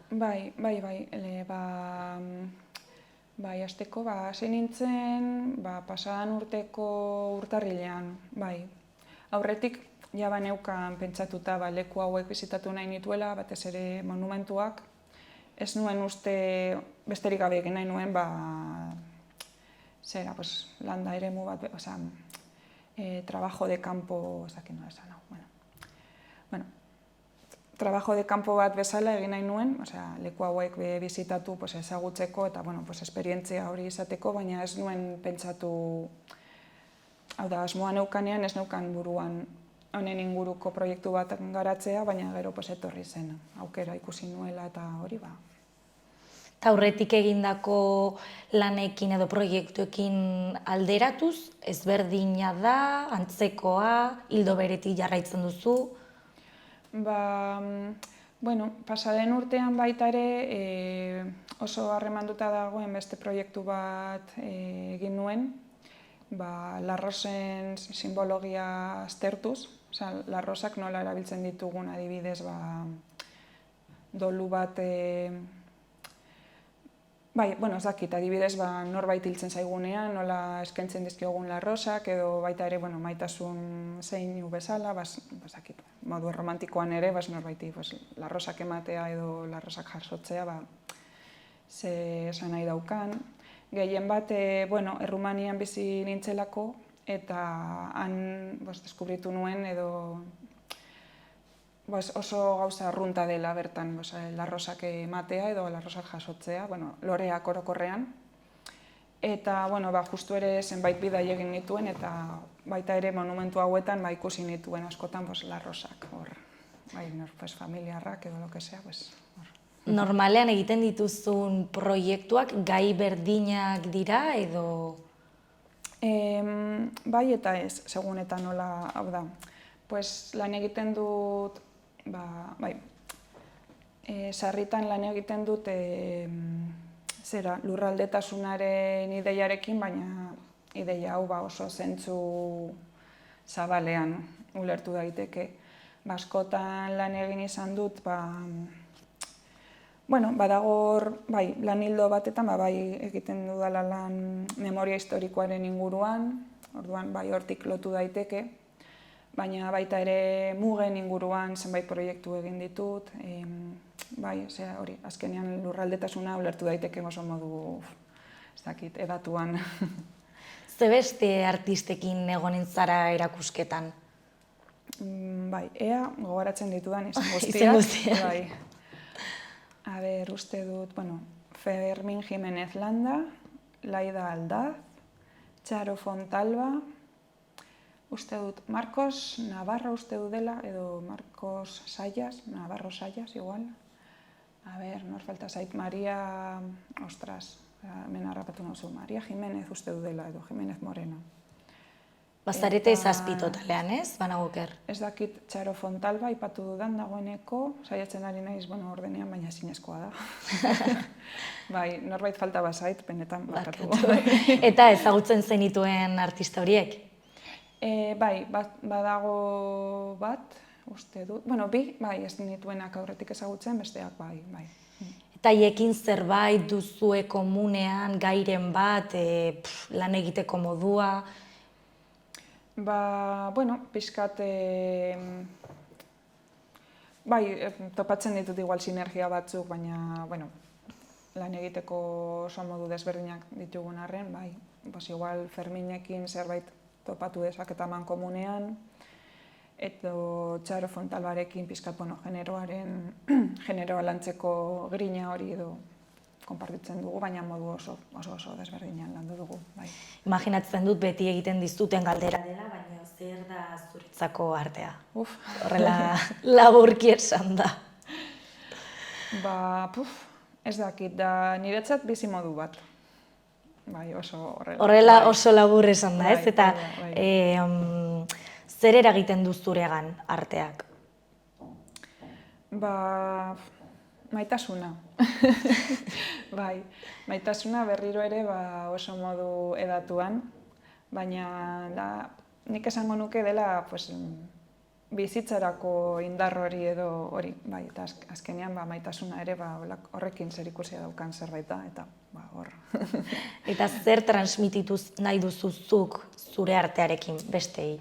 Hasteko, hasi nintzen pasadan urteko urtarrilean, aurretik ja neukan pentsatuta leku hauek bizitatu nahi nituela, batez ere monumentuak. Ez nuen uste besterik gabe egin nahi nuen, landa eremu bat, trabajo de campo, ez dakit nola esan hau, trabajo de campo bat bezala egin nahi nuen, leku hauek bizitatu ezagutzeko eta esperientzia hori izateko, baina ez nuen pentsatu, hau da, asmoa neukanean, ez neukan buruan honen inguruko proiektu bat garatzea, baina gero etorri zen aukera ikusi nuela eta hori ba. Eta aurretik egindako lanekin edo proiektuekin alderatuz, ezberdina da, antzekoa, ildo beretik jarraitzen duzu? Pasaden urtean baita ere oso harremanduta dagoen beste proiektu bat egin nuen, larrosen simbologia aztertuz, larrosak nola erabiltzen ditugun adibidez dolu bat, ez dakit, adibidez norbait hiltzen zaigunean, nola eskaintzen dizkiogun larrosak, edo baita ere maitasun zeinu bezala, modu romantikoan ere, norbaiti larrosak ematea edo larrosak jasotzea, ze esan nahi daukan. Gehien bat, Errumanian bizi nintzelako, eta han deskubritu nuen edo oso gauza arrunta dela bertan larrosak ematea edo larrosak jasotzea, loreak orokorrean. Eta, justu ere zenbait bidai egin nituen eta baita ere monumentu hauetan ikusi nituen askotan larrosak, familiarrak edo lo que sea, hor. Normalean egiten dituzun proiektuak gai berdinak dira edo? Bai eta ez, segun eta nola, hau da. Lan egiten dut, sarritan lan egiten dut lurraldetasunaren ideiarekin, baina ideia hau oso zentzu zabalean ulertu daiteke. Askotan lan egin izan dut, badago lan hildo batetan, egiten dudala lan memoria historikoaren inguruan, orduan hortik lotu daiteke, baina baita ere mugen inguruan zenbait proiektu egin ditut, azkenean lurraldetasuna ulertu daiteke oso modu, ez dakit, edatuan. Ze beste artistekin egonen zara erakusketan? Ea gogoratzen ditudan izan Izen guztiak. Uste dut, Fermín Jiménez Landa, Laida Aldaz, Txaro Fontalba, uste dut Marcos Navarro uste dut dela, edo Marcos Sayas, Navarro Sayas igual. Nor falta zait, Maria, hemen harrapatu nauzu, Maria Jiménez uste dut dela, edo Jiménez Moreno. Bazarete zazpi totalean, ez? Banagoker. Ez dakit Txaro Fontalba ipatu dudan dagoeneko, saiatzen ari naiz ordenean, baina ezinezkoa da. Norbait falta bazait, benetan barkatu. Eta ezagutzen zenituen artista horiek? Badago bat, uste dut. Bi, ez nituenak aurretik ezagutzen, besteak bai. Eta haiekin zerbait duzue komunean, gairen bat, lan egiteko modua? Pixkat, topatzen ditut igual sinergia batzuk, baina, lan egiteko oso modu desberdinak ditugun arren, igual Ferminekin zerbait topatu dezaketaman komunean, edo Txaro Fontalbarekin pixkat, generoa lantzeko grina hori edo konpartitzen dugu, baina modu oso desberdinean landu dugu. Imaginatzen dut beti egiten dizuten galdera dela, baina zer da zuretzako artea? Horrela laburki esan da. Ez dakit, da niretzat bizi modu bat. Horrela oso labur esan da, ez? Eta zer eragiten du zuregan arteak? Maitasuna. Maitasuna berriro ere oso modu edatuan, baina nik esango nuke dela bizitzarako indar hori edo hori, eta azkenean maitasuna ere horrekin zerikusia daukan zerbait da, eta hor. Eta zer transmitituz nahi duzuzuk zure artearekin bestei?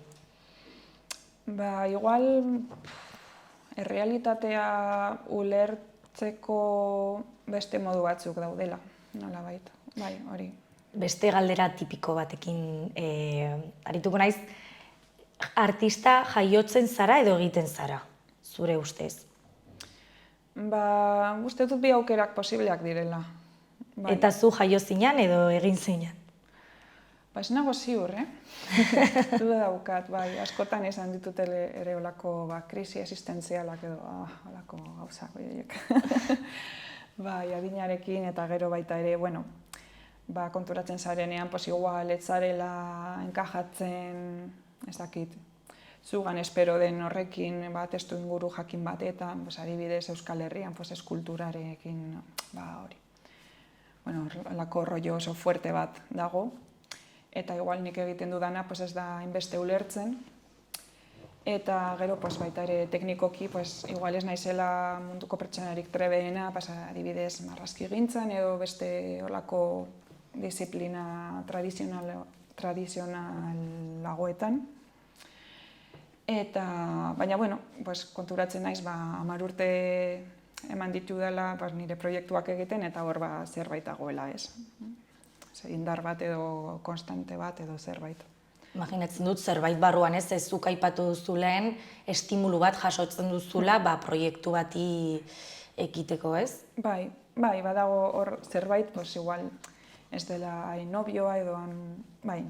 Ba, igual, errealitatea ulertzeko beste modu batzuk daudela, nolabait, bai, hori. Beste galdera tipiko batekin arituko naiz, artista jaiotzen zara edo egiten zara, zure ustez? Ba, uste dut bi aukerak posibleak direla. Bai. Eta zu jaio zinan edo egin zinan? Ba, ez nago ziur, Duda daukat, bai, askotan izan ditut ere olako krisi existentzialak edo olako gauzak horiek. Bai, adinarekin eta gero baita ere, bueno, ba, konturatzen zarenean, pues igual, ez zarela enkajatzen, ez dakit, zugan espero den horrekin, ba, testu inguru jakin batetan, pues, adibidez Euskal Herrian, pues, eskulturarekin, ba, hori. Bueno, olako rollo oso fuerte bat dago, eta igual nik egiten dudana, pues, ez da hainbeste ulertzen, eta gero, pues, baita ere teknikoki, pues, igual ez naizela munduko pertsonarik trebeena, pues, adibidez marrazki gintzan edo beste olako disiplina tradizionalagoetan. Eta, baina, bueno, pues, konturatzen naiz, ba, 10 urte eman ditudala, pues, nire proiektuak egiten, eta hor ba, zerbait dagoela, ez. Indar bat edo konstante bat edo zerbait. Imaginatzen dut zerbait barruan ez zuk aipatu duzuleen estimulu bat jasotzen duzula proiektu bati ekiteko, ez? Bai, badago hor zerbait, pues igual ez dela hain nobioa edo bai.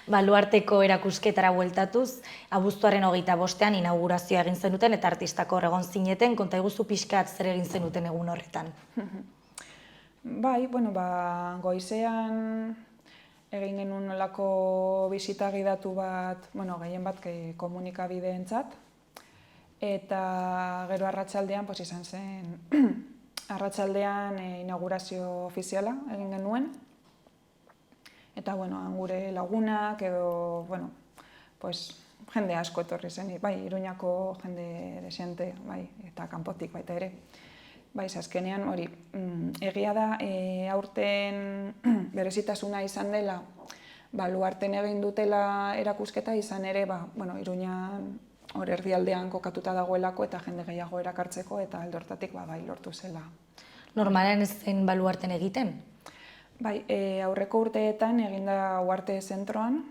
Baluarteko erakusketara bueltatuz, abuztuaren 25ean inaugurazioa egin zenuten eta artistako hor egon zineten, konta iguzu pixkat zer egin zenuten egun horretan. Bai, bueno, goizean egin genuen nolako bisita gidatu bat, bueno, gehien bat komunikabideentzat, eta gero arratsaldean pues izan zen arratsaldean inaugurazio ofiziala egin genuen. Eta bueno, gure lagunak edo, bueno, pues jende asko etorri zen, bai, Iruñako jende desente, bai, eta kanpotik baita ere. Bai, azkenean hori, egia da, aurten berezitasuna izan dela, baluarten egin dutela erakusketa izan ere, bueno, Iruñan hor erdialdean kokatuta dagoelako eta jende gehiago erakartzeko eta alde hortatik bai lortu zela. Normalean ez zen baluarten egiten? Bai, aurreko urteetan eginda Uarte zentroan,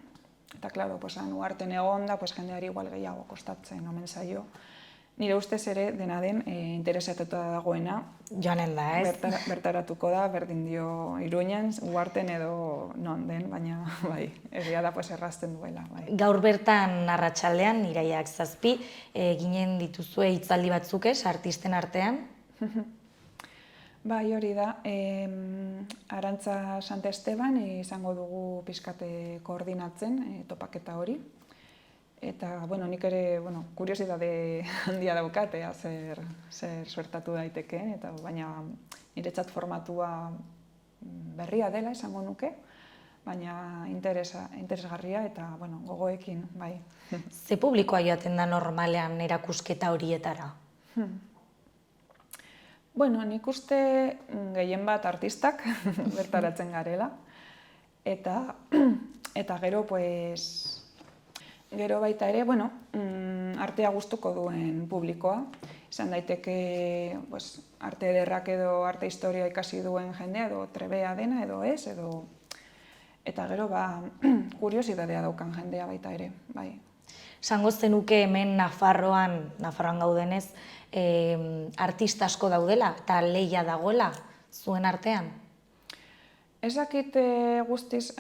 eta klaro, Uarten egon da, jendeari igual gehiago kostatzen omen zaio. Nire ustez ere, dena den, interesatuta dagoena. Joanen da, ez? Bertaratuko da, berdin dio Iruñan, Uarten edo non den, baina bai, egia da errazten duela. Bai. Gaur bertan arratsaldean iraiak 7, ginen dituzue hitzaldi batzuk ez, artisten artean? Bai, hori da, Arantza Sant Esteban izango dugu pixkate koordinatzen topaketa hori. Eta, bueno, nik ere, kuriosidade handia daukat, zer suertatu daitekeen, eta baina niretzat formatua berria dela esango nuke, baina interesgarria eta, gogoekin, bai. Ze publikoa joaten da normalean erakusketa horietara? Bueno, nik uste gehien bat artistak bertaratzen garela, eta gero, gero baita ere, artea gustuko duen publikoa. Izan daiteke arte ederrak edo arte historia ikasi duen jendea, edo trebea dena, edo ez, eta gero kuriosidadea daukan jendea baita ere, bai. Esango zenuke hemen Nafarroan gaudenez, artista asko daudela eta lehia dagoela zuen artean? Ez dakit guztiz,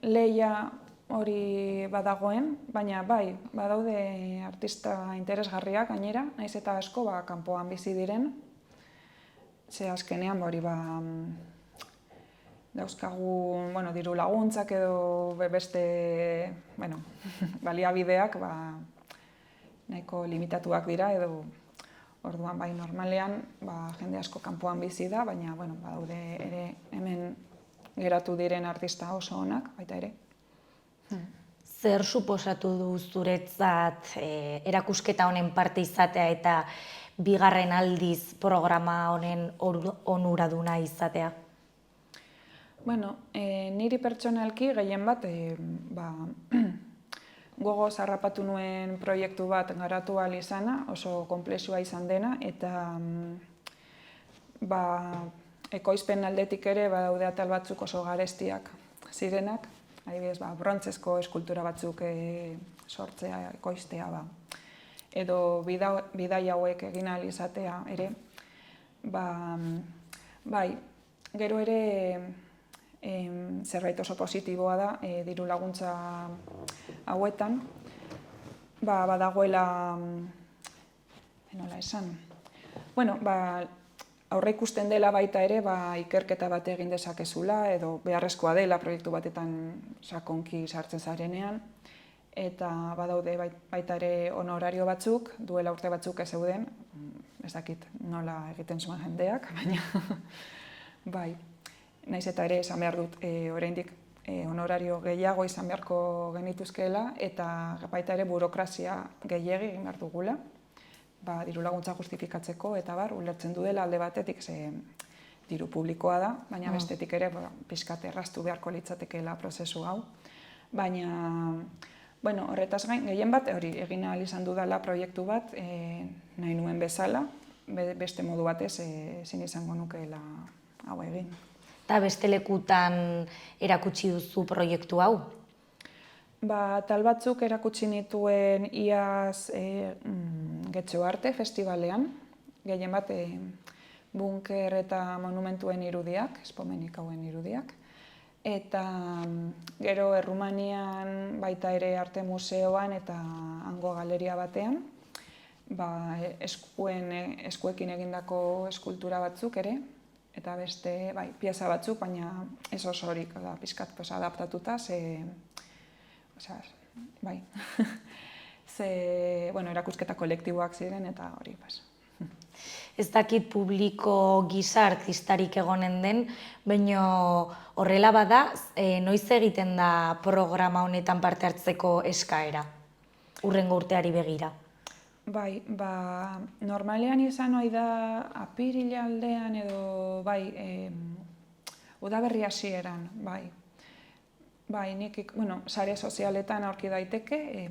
lehia hori badagoen, baina bai, badaude artista interesgarriak gainera, naiz eta asko kanpoan bizi diren. Ze azkenean hori dauzkagu diru laguntzak edo beste baliabideak nahiko limitatuak dira edo orduan bai normalean jende asko kanpoan bizi da, baina badaude ere hemen geratu diren artista oso onak baita ere. Zer suposatu du zuretzat erakusketa honen parte izatea eta bigarren aldiz programa honen onuraduna izatea? Niri pertsonalki gehien bat gogoz harrapatu nuen proiektu bat garatu ahal izana, oso konplexua izan dena, eta ekoizpen aldetik ere badaude atal batzuk oso garestiak zirenak, adibidez, brontzezko eskultura batzuk sortzea, ekoiztea, edo bidai hauek egin ahal izatea ere. Bai, gero ere zerbait oso positiboa da diru laguntza hauetan, badagoela, nola esan, bueno, aurreikusten dela baita ere ikerketa bat egin dezakezula edo beharrezkoa dela proiektu batetan sakonki sartzen zarenean, eta badaude baita ere honorario batzuk, duela urte batzuk ez zeuden, ez dakit nola egiten zuen jendeak, baina bai, naiz eta ere esan behar dut oraindik honorario gehiago izan beharko genituzkeela eta baita ere burokrazia gehiegi egin behar dugula, diru laguntza justifikatzeko eta ulertzen dudela alde batetik ze diru publikoa da, baina bestetik ere pixkat erraztu beharko litzatekeela prozesu hau. Baina, bueno, horretaz gain, gehien bat, hori egin ahal izan dudala proiektu bat, nahi nuen bezala, beste modu batez ezin izango nukeela hau egin. Eta beste lekutan erakutsi duzu proiektu hau? Tal batzuk erakutsi nituen iaz Getxo Arte Festivalean, gehien bat bunker eta monumentuen irudiak, espomenik hauen irudiak. Eta gero Errumanian baita ere arte museoan eta hango galeria batean, eskuekin egindako eskultura batzuk ere, eta beste pieza batzuk, baina ez osorik, pixkat adaptatuta, erakusketa kolektiboak ziren eta hori. Ez dakit publiko gisa artistarik egonen den, baina horrela bada, noiz egiten da programa honetan parte hartzeko eskaera, hurrengo urteari begira? Bai, normalean izan ohi da apirila aldean edo udaberri hasieran, bai. Nik, sare sozialetan aurki daiteke,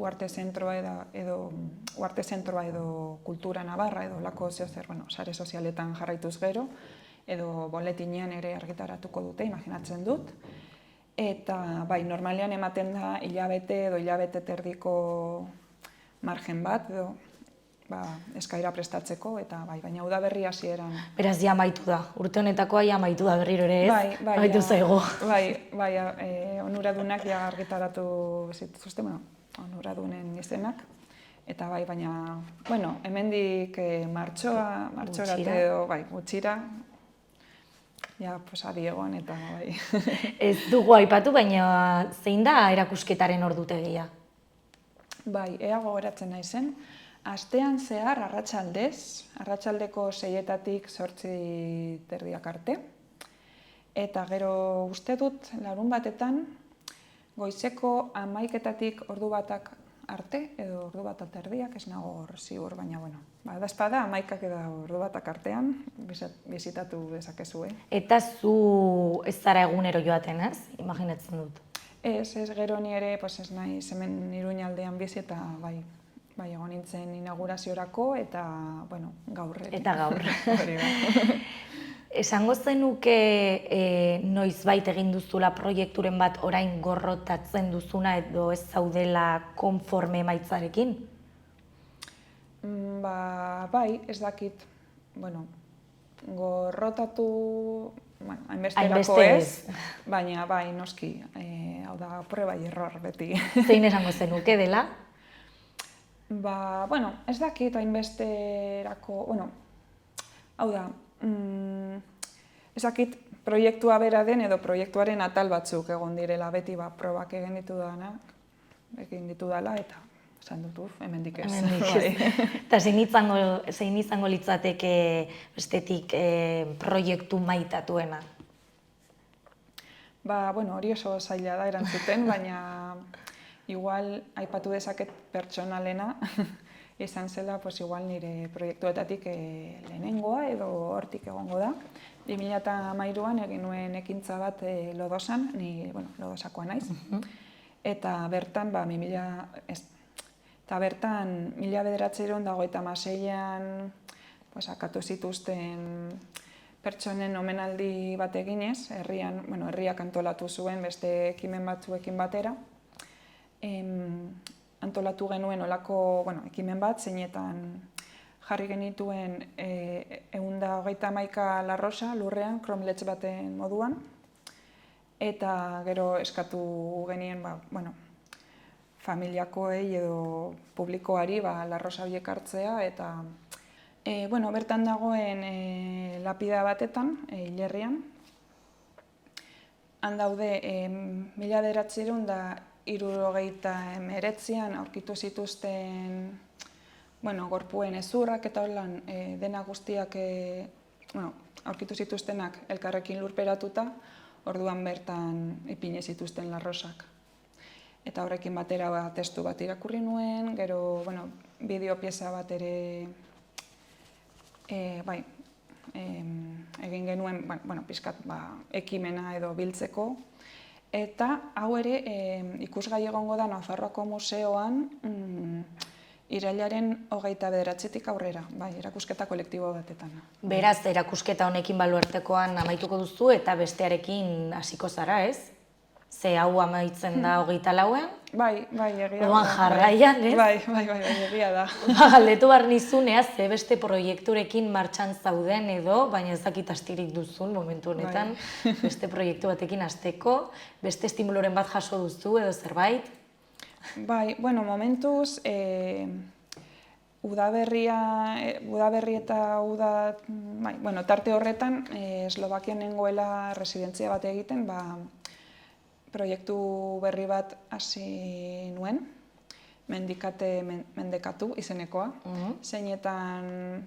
Uarte Zentroa edo Kultura Navarra edo lako zeozer, sare sozialetan jarraituz gero, edo boletinean ere argitaratuko dute, imaginatzen dut. Eta, normalean ematen da hilabete edo hilabete terdiko margen bat, edo eskaira prestatzeko, eta baina udaberri hasieran. Beraz, ja amaitu da, urte honetakoa ja amaitu da berriro ere ez? Amaitu zaigu. Onuradunak ja argitaratu zituzten, onuradunen izenak, eta baina, hemendik martxorate edo, gutxira, ja, adi egon, eta bai. Ez dugu aipatu, baina zein da erakusketaren ordutegia? Ea gogoratzen naizen, astean zehar arratsaldeko 6-etatik 8 arte, eta gero uste dut larun batetan goizeko 11-etatik ordu batak arte, edo ordu bat erdiak, ez nago hor ziur, baina badazpada 11 edo ordu batak artean bizitatu dezakezu. Eta zu ez zara egunero joaten, ez? Imaginatzen dut. Ez gero ni ere, ez nahi hemen Iruñaldean bizi eta egon nintzen inauguraziorako eta, gaur ere. Eta gaur. Esango zenuke noizbait egin duzula proiekturen bat orain gorrotatzen duzuna edo ez zaudela konforme emaitzarekin? Bai, ez dakit. Gorrotatu hainbesterako ez, baina noski, hau da, prueba y error beti. Zein esango zenuke dela? Ez dakit hainbesterako, hau da, ez dakit proiektua bera den edo proiektuaren atal batzuk egon direla beti probak egin ditudala eta esan dut, hemendik ez. Eta zein izango litzateke bestetik proiektu maitatuena? Hori oso zaila da erantzuten, baina igual aipatu dezaket pertsonalena izan zela, igual nire proiektuetatik lehenengoa edo hortik egongo da. 2013an egin nuen ekintza bat Lodosan, ni Lodosakoa naiz. eta bertan, 1996an akatu zituzten pertsonen omenaldi bat eginez, herriak antolatu zuen beste ekimen batzuekin batera. Antolatu genuen olako ekimen bat, zeinetan jarri genituen 131 larrosa lurrean, kromlets baten moduan, eta gero eskatu genien familiakoei edo publikoari larrosa horiek hartzea, eta bertan dagoen lapida batetan, hilerrian, han daude 1979an aurkitu zituzten gorpuen ezurrak eta holan dena guztiak aurkitu zituztenak elkarrekin lurperatuta, orduan bertan ipini zituzten larrosak. Eta horrekin batera testu bat irakurri nuen, gero bideo pieza bat ere egin genuen pixkat ekimena edo biltzeko. Eta hau ere ikusgai egongo da Nafarroako museoan irailaren 29tik aurrera, erakusketa kolektibo batetan. Beraz, erakusketa honekin baluartekoan amaituko duzu eta bestearekin hasiko zara, ez? Ze hau amaitzen da 24ean? Bai, egia da. Oan jarraian, ez? Bai, egia da. Galdetu behar nizunea, ze beste proiekturekin martxan zauden edo, baina ez dakit astirik duzun momentu honetan, beste proiektu batekin hasteko, beste estimuloren bat jaso duzu edo zerbait? Bai, momentuz, udaberri eta tarte horretan, Eslovakian nengoela residentzia bat egiten, proiektu berri bat hasi nuen, mendekatu izenekoa, zeinetan,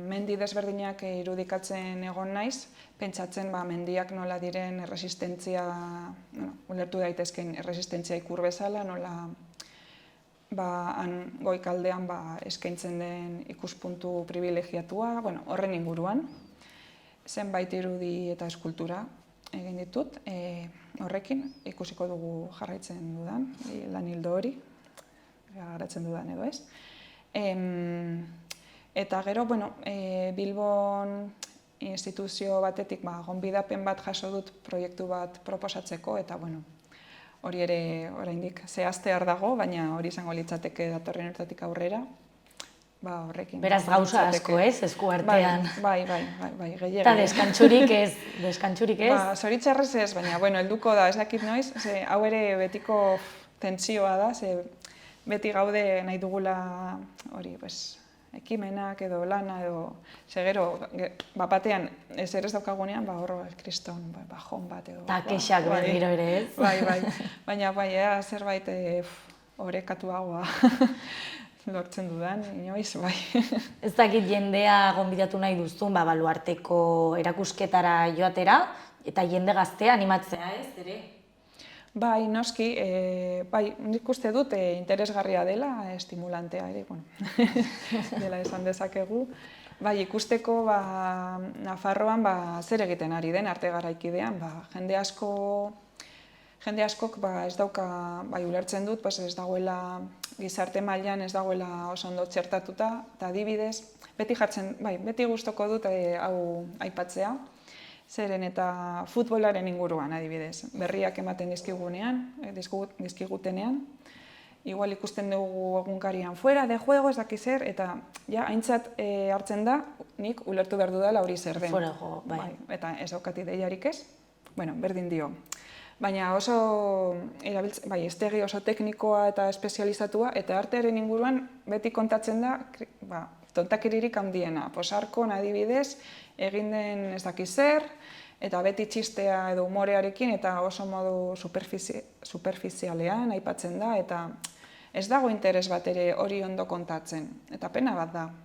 mendi desberdinak irudikatzen egon naiz, pentsatzen mendiak nola diren erresistentzia, ulertu daitezken erresistentzia ikur bezala, nola han goikaldean eskaintzen den ikuspuntu privilegiatua, horren inguruan, zenbait irudi eta eskultura egin ditut, horrekin ikusiko dugu jarraitzen dudan, lan hildo hori, garatzen dudan edo ez. Eta gero, Bilbon instituzio batetik gonbidapen bat jaso dut proiektu bat proposatzeko, eta hori ere oraindik zehaztear dago, baina hori izango litzateke datorren urtetik aurrera. Horrekin. Beraz gauza asko, ez, esku artean. Bai, gehiago. Eta deskantxurik ez? Zoritxarrez ez, baina, helduko da, ez dakit noiz, hau ere betiko tentsioa da, beti gaude nahi dugula hori, ekimenak edo lana edo, gero, batean, ez ere ez daukagunean, hor, kriston, bajon bat edo. Ta kexak berriro ere, ez? Baina, zerbait orekatuagoa. Lortzen dudan, inoiz, bai. Ez dakit jendea gonbidatu nahi duzun, baluarteko erakusketara joatera, eta jende gaztea animatzea, ez, ere? Bai, noski, nik uste dut interesgarria dela, estimulantea ere, dela esan dezakegu. Bai, ikusteko Nafarroan zer egiten ari den arte garaikidean, jende askok ez dauka, ulertzen dut, ez dagoela gizarte mailan ez dagoela oso ondo txertatuta, eta adibidez, beti gustoko dut hau aipatzea, zeren eta futbolaren inguruan adibidez, berriak ematen dizkigutenean, igual ikusten dugu egunkarian fuera de juego, ez dakiz zer, eta aintzat hartzen da, nik ulertu behar dudala hori zer den. Fuera de juego, bai. Eta ez daukat ideiarik ez, berdin dio. Baina oso estegi oso teknikoa eta espezializatua, eta artearen inguruan beti kontatzen da tontakiririk handiena. Posarkon adibidez, egin den ez dakiz zer, eta beti txistea edo humorearekin, eta oso modu superfizialean aipatzen da, eta ez dago interes bat ere hori ondo kontatzen, eta pena bat da.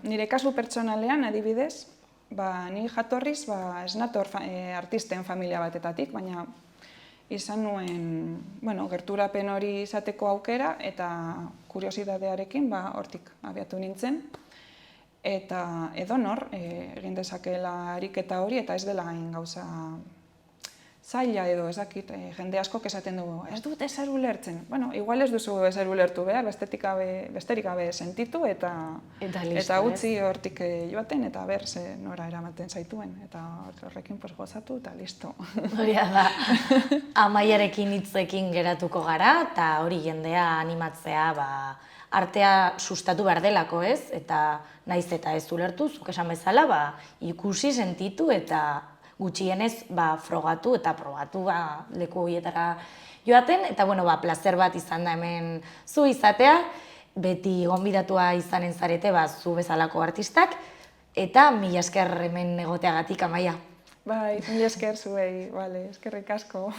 Nire kasu pertsonalean adibidez, ni jatorriz ez nator artisten familia batetatik, baina izan nuen gerturapen hori izateko aukera eta kuriosidadearekin hortik abiatu nintzen. Eta edonor egin dezakeela ariketa hori eta ez dela hain gauza zaila edo ezakit, jende askok esaten dugu, ez dut ezer ulertzen. Bueno, igual ez duzu ezer ulertu behar, besterik gabe sentitu eta utzi hortik joaten eta ber ze nora eramaten zaituen. Eta horrekin gozatu eta listo. Hori da, Amaiarekin hitzekin geratuko gara eta hori jendea animatzea artea sustatu behar delako, ez? Eta naiz eta ez ulertu, zuk esan bezala, ikusi, sentitu eta gutxienez frogatu eta probatu leku horietara joaten. Eta, plazer bat izan da hemen zu izatea, beti gonbidatua izanen zarete zu bezalako artistak, eta mila esker hemen egoteagatik, Amaia. Bai, mila esker zuei, eskerrik asko.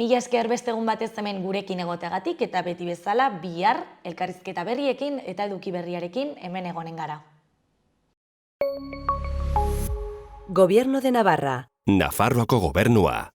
Mila esker beste egun batez hemen gurekin egoteagatik eta beti bezala bihar elkarrizketa berriekin eta eduki berriarekin hemen egonen gara. Gobierno de Navarra. Nafarroako gobernua.